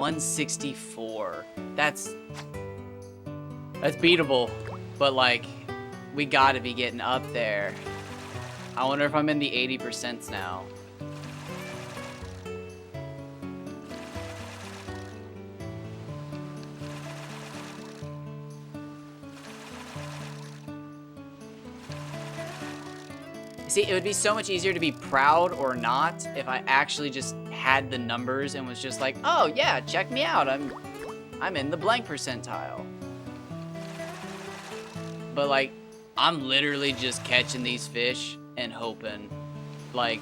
164. That's beatable, but like, we gotta be getting up there. I wonder if I'm in the 80% now. See, it would be so much easier to be proud or not if I actually just had the numbers and was just like, oh yeah, check me out, I'm in the blank percentile. But like, I'm literally just catching these fish and hoping, like,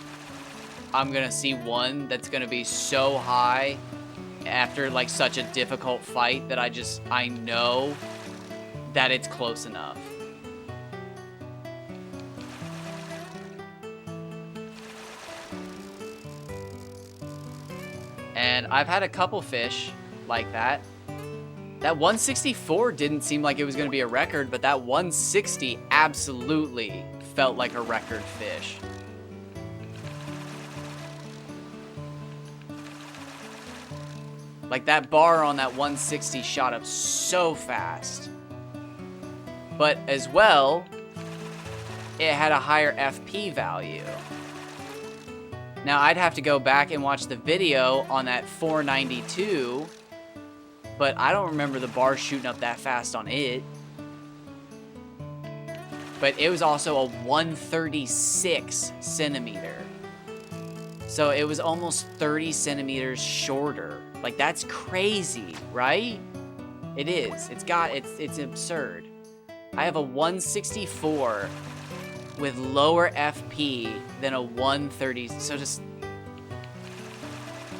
I'm gonna see one that's gonna be so high after like such a difficult fight that I know that it's close enough. And I've had a couple fish like that. That 164 didn't seem like it was going to be a record, but that 160 absolutely felt like a record fish. Like, that bar on that 160 shot up so fast. But as well, it had a higher FP value. Now, I'd have to go back and watch the video on that 492, but I don't remember the bar shooting up that fast on it. But it was also a 136 centimeter. So it was almost 30 centimeters shorter. Like, that's crazy, right? It is. It's absurd. I have a 164 with lower FP than a 130. So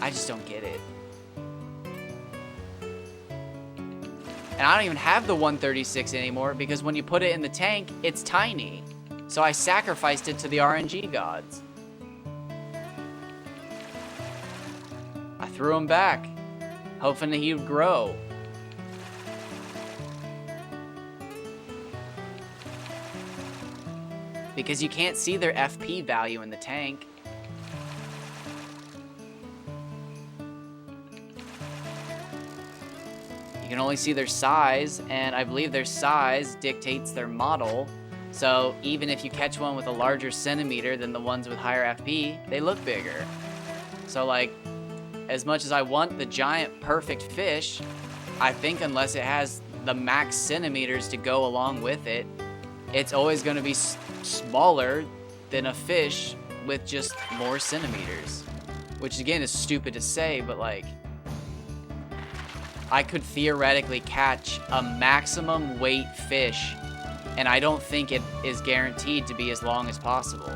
I just don't get it. And I don't even have the 136 anymore because when you put it in the tank, it's tiny. So I sacrificed it to the RNG gods. I threw him back, hoping that he would grow. Because you can't see their FP value in the tank. You can only see their size, and I believe their size dictates their model. So even if you catch one with a larger centimeter than the ones with higher FP, they look bigger. So like, as much as I want the giant perfect fish, I think unless it has the max centimeters to go along with it, it's always going to be smaller than a fish with just more centimeters. Which again is stupid to say, but like, I could theoretically catch a maximum weight fish, and I don't think it is guaranteed to be as long as possible.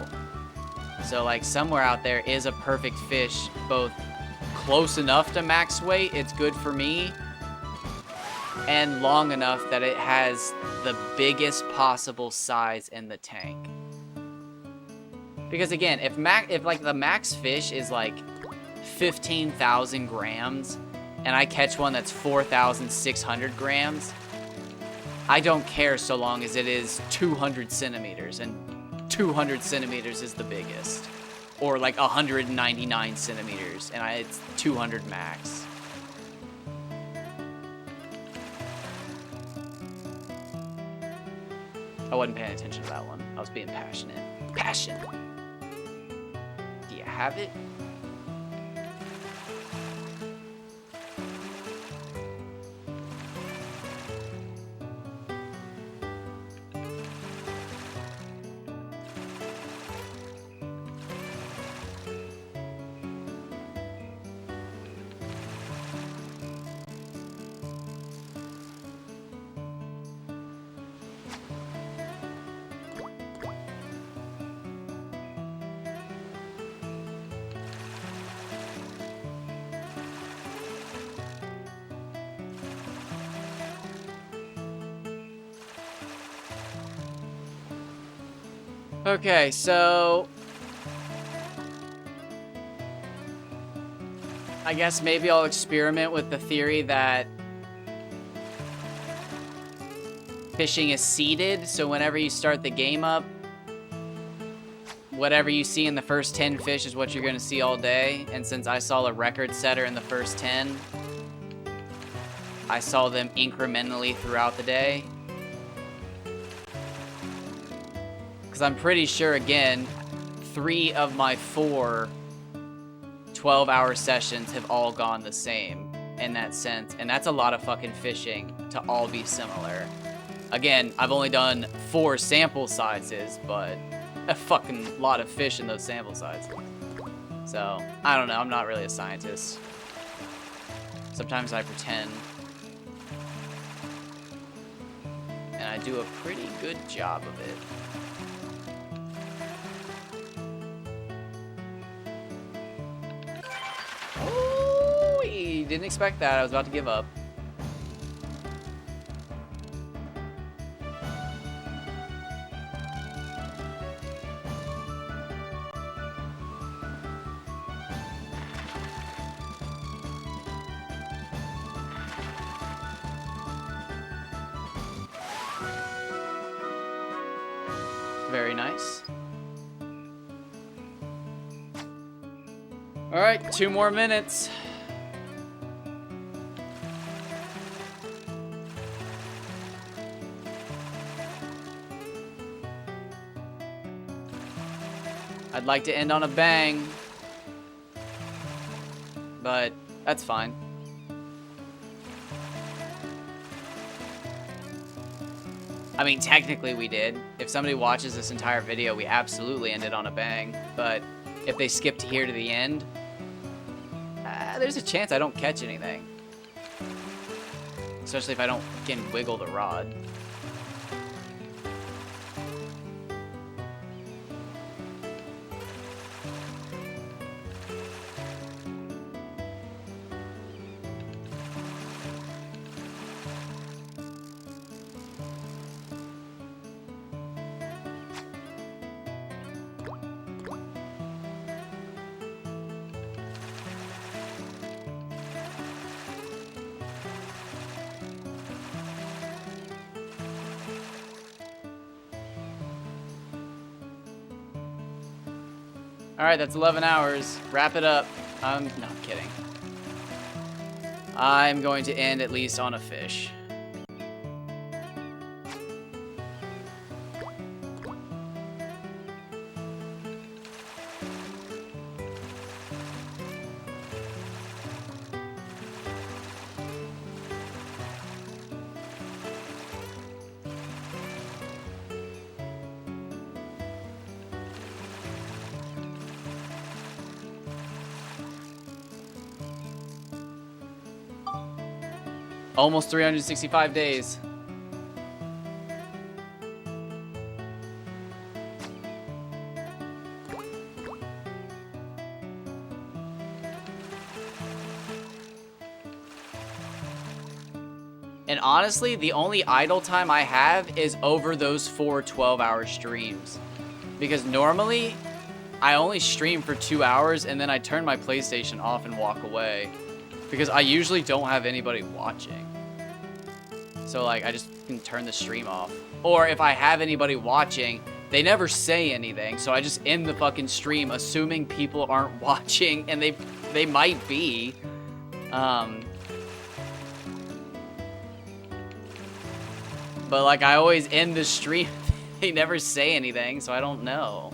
So like, somewhere out there is a perfect fish, both close enough to max weight, it's good for me, and long enough that it has the biggest possible size in the tank. Because again, if like the max fish is like 15,000 grams, and I catch one that's 4,600 grams, I don't care so long as it is 200 centimeters, and 200 centimeters is the biggest. Or like 199 centimeters, and it's 200 max. I wasn't paying attention to that one. I was being passionate. Passion! Do you have it? Okay, so I guess maybe I'll experiment with the theory that fishing is seeded, so whenever you start the game up, whatever you see in the first 10 fish is what you're going to see all day, and since I saw a record setter in the first 10, I saw them incrementally throughout the day. Because I'm pretty sure, again, 3 of my 4 12-hour sessions have all gone the same in that sense. And that's a lot of fucking fishing to all be similar. Again, I've only done 4 sample sizes, but a fucking lot of fish in those sample sizes. So, I don't know. I'm not really a scientist. Sometimes I pretend. And I do a pretty good job of it. Oh, didn't expect that. I was about to give up. Very nice. All right, 2 more minutes. I'd like to end on a bang, but that's fine. I mean, technically we did. If somebody watches this entire video, we absolutely ended on a bang. But if they skip to here to the end, there's a chance I don't catch anything. Especially if I don't fucking wiggle the rod. All right, that's 11 hours. Wrap it up. No, I'm kidding. I'm going to end at least on a fish. Almost 365 days. And honestly, the only idle time I have is over those 4 12-hour streams. Because normally, I only stream for 2 hours and then I turn my PlayStation off and walk away. Because I usually don't have anybody watching. So, like, I just can turn the stream off. Or if I have anybody watching, they never say anything. So I just end the fucking stream assuming people aren't watching. And they might be. But, like, I always end the stream. They never say anything, so I don't know.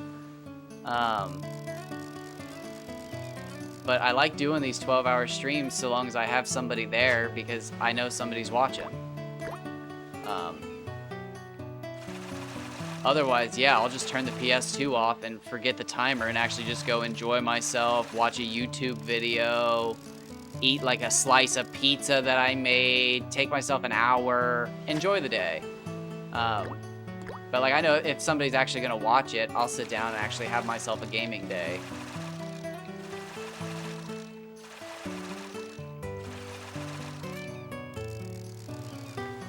But I like doing these 12-hour streams so long as I have somebody there because I know somebody's watching. Otherwise, yeah, I'll just turn the PS2 off and forget the timer and actually just go enjoy myself, watch a YouTube video, eat like a slice of pizza that I made, take myself an hour, enjoy the day. But like I know if somebody's actually gonna watch it, I'll sit down and actually have myself a gaming day.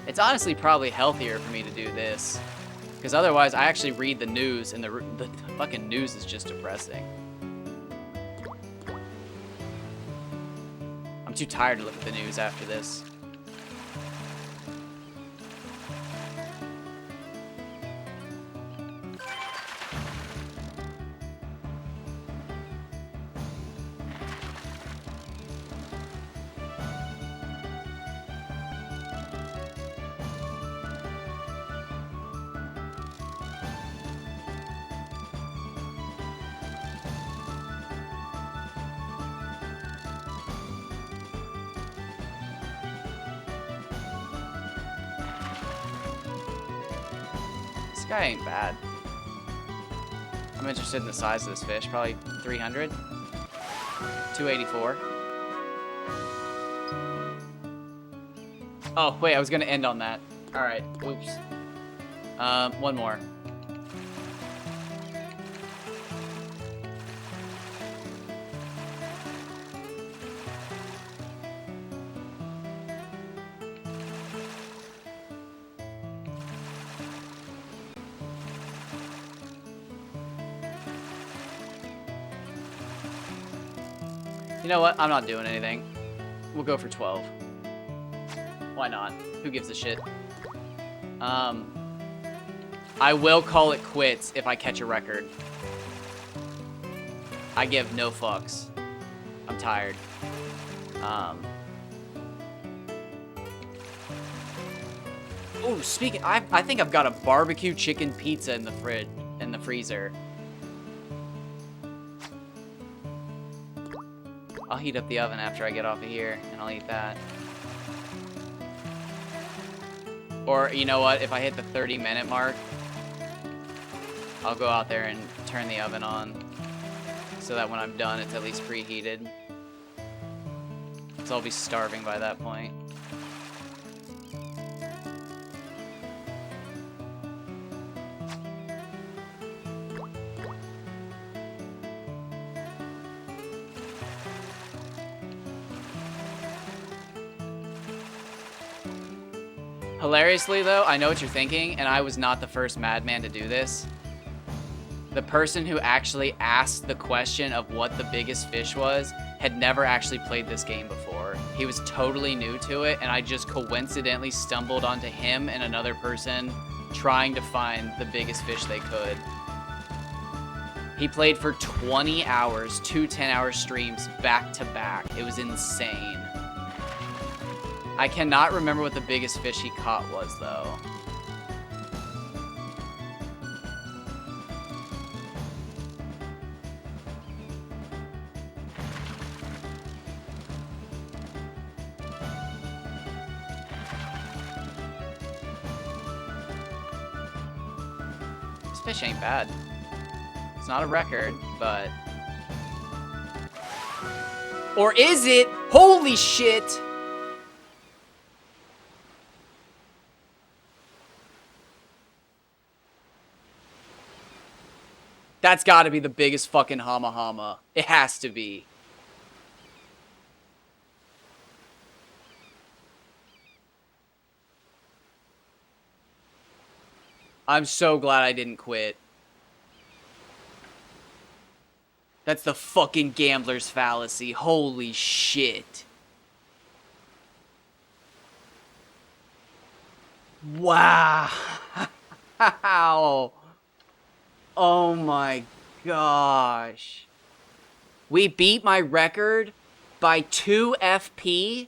It's honestly probably healthier for me to do this. Because otherwise, I actually read the news, and the fucking news is just depressing. I'm too tired to look at the news after this. guy ain't bad. I'm interested in the size of this fish. Probably 300. 284. Oh, wait, I was gonna end on that. Alright, oops. One more. You know what? I'm not doing anything. We'll go for 12. Why not? Who gives a shit? I will call it quits if I catch a record. I give no fucks. I'm tired. Oh, speaking, I think I've got a barbecue chicken pizza in the fridge, in the freezer. I'll heat up the oven after I get off of here, and I'll eat that. Or, you know what, if I hit the 30-minute mark, I'll go out there and turn the oven on, so that when I'm done, it's at least preheated. So I'll be starving by that point. Hilariously, though, I know what you're thinking, and I was not the first madman to do this. The person who actually asked the question of what the biggest fish was had never actually played this game before. He was totally new to it, and I just coincidentally stumbled onto him and another person trying to find the biggest fish they could. He played for 20 hours, 2 10-hour streams back to back. It was insane. I cannot remember what the biggest fish he caught was, though. This fish ain't bad. It's not a record, but... Or is it? Holy shit! That's gotta be the biggest fucking Hama Hama. It has to be. I'm so glad I didn't quit. That's the fucking gambler's fallacy. Holy shit. Wow. Oh my gosh. We beat my record by 2 FP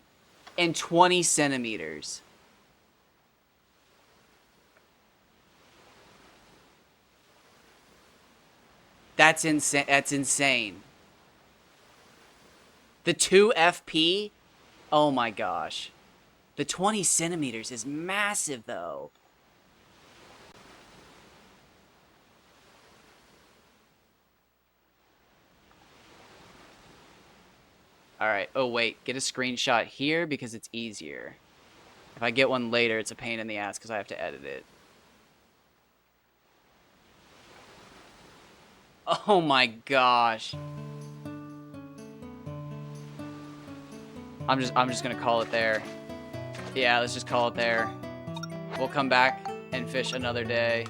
and 20 centimeters. That's insane. That's insane. The 2 FP? Oh my gosh. The 20 centimeters is massive, though. Alright, oh wait, get a screenshot here because it's easier. If I get one later, it's a pain in the ass because I have to edit it. Oh my gosh. I'm just gonna call it there. Yeah, let's just call it there. We'll come back and fish another day.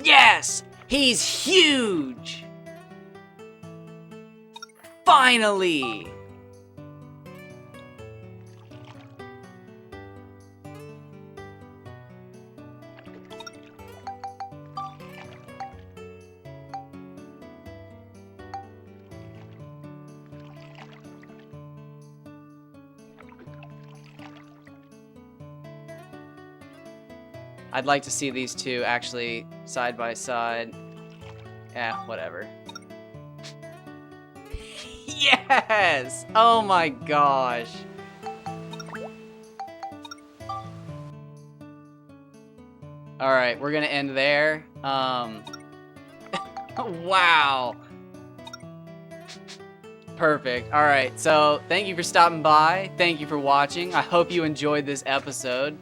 Yes! He's huge! Finally! I'd like to see these two actually side by side. Yeah, whatever. Yes! Oh my gosh. Alright, we're gonna end there. Wow. Perfect. Alright, so thank you for stopping by. Thank you for watching. I hope you enjoyed this episode.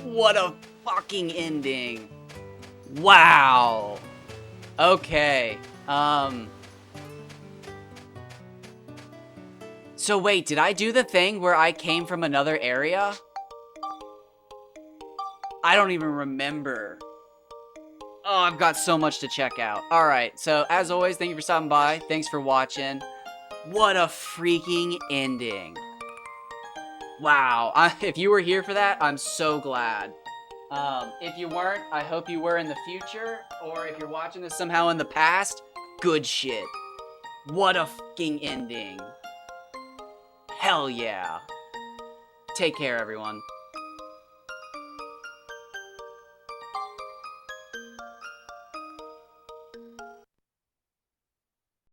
What a fucking ending. Wow. Okay. So wait, did I do the thing where I came from another area? I don't even remember. Oh, I've got so much to check out. Alright, so as always, thank you for stopping by. Thanks for watching. What a freaking ending. Wow. If you were here for that, I'm so glad. If you weren't, I hope you were in the future. Or if you're watching this somehow in the past, good shit. What a fucking ending. Hell yeah. Take care, everyone.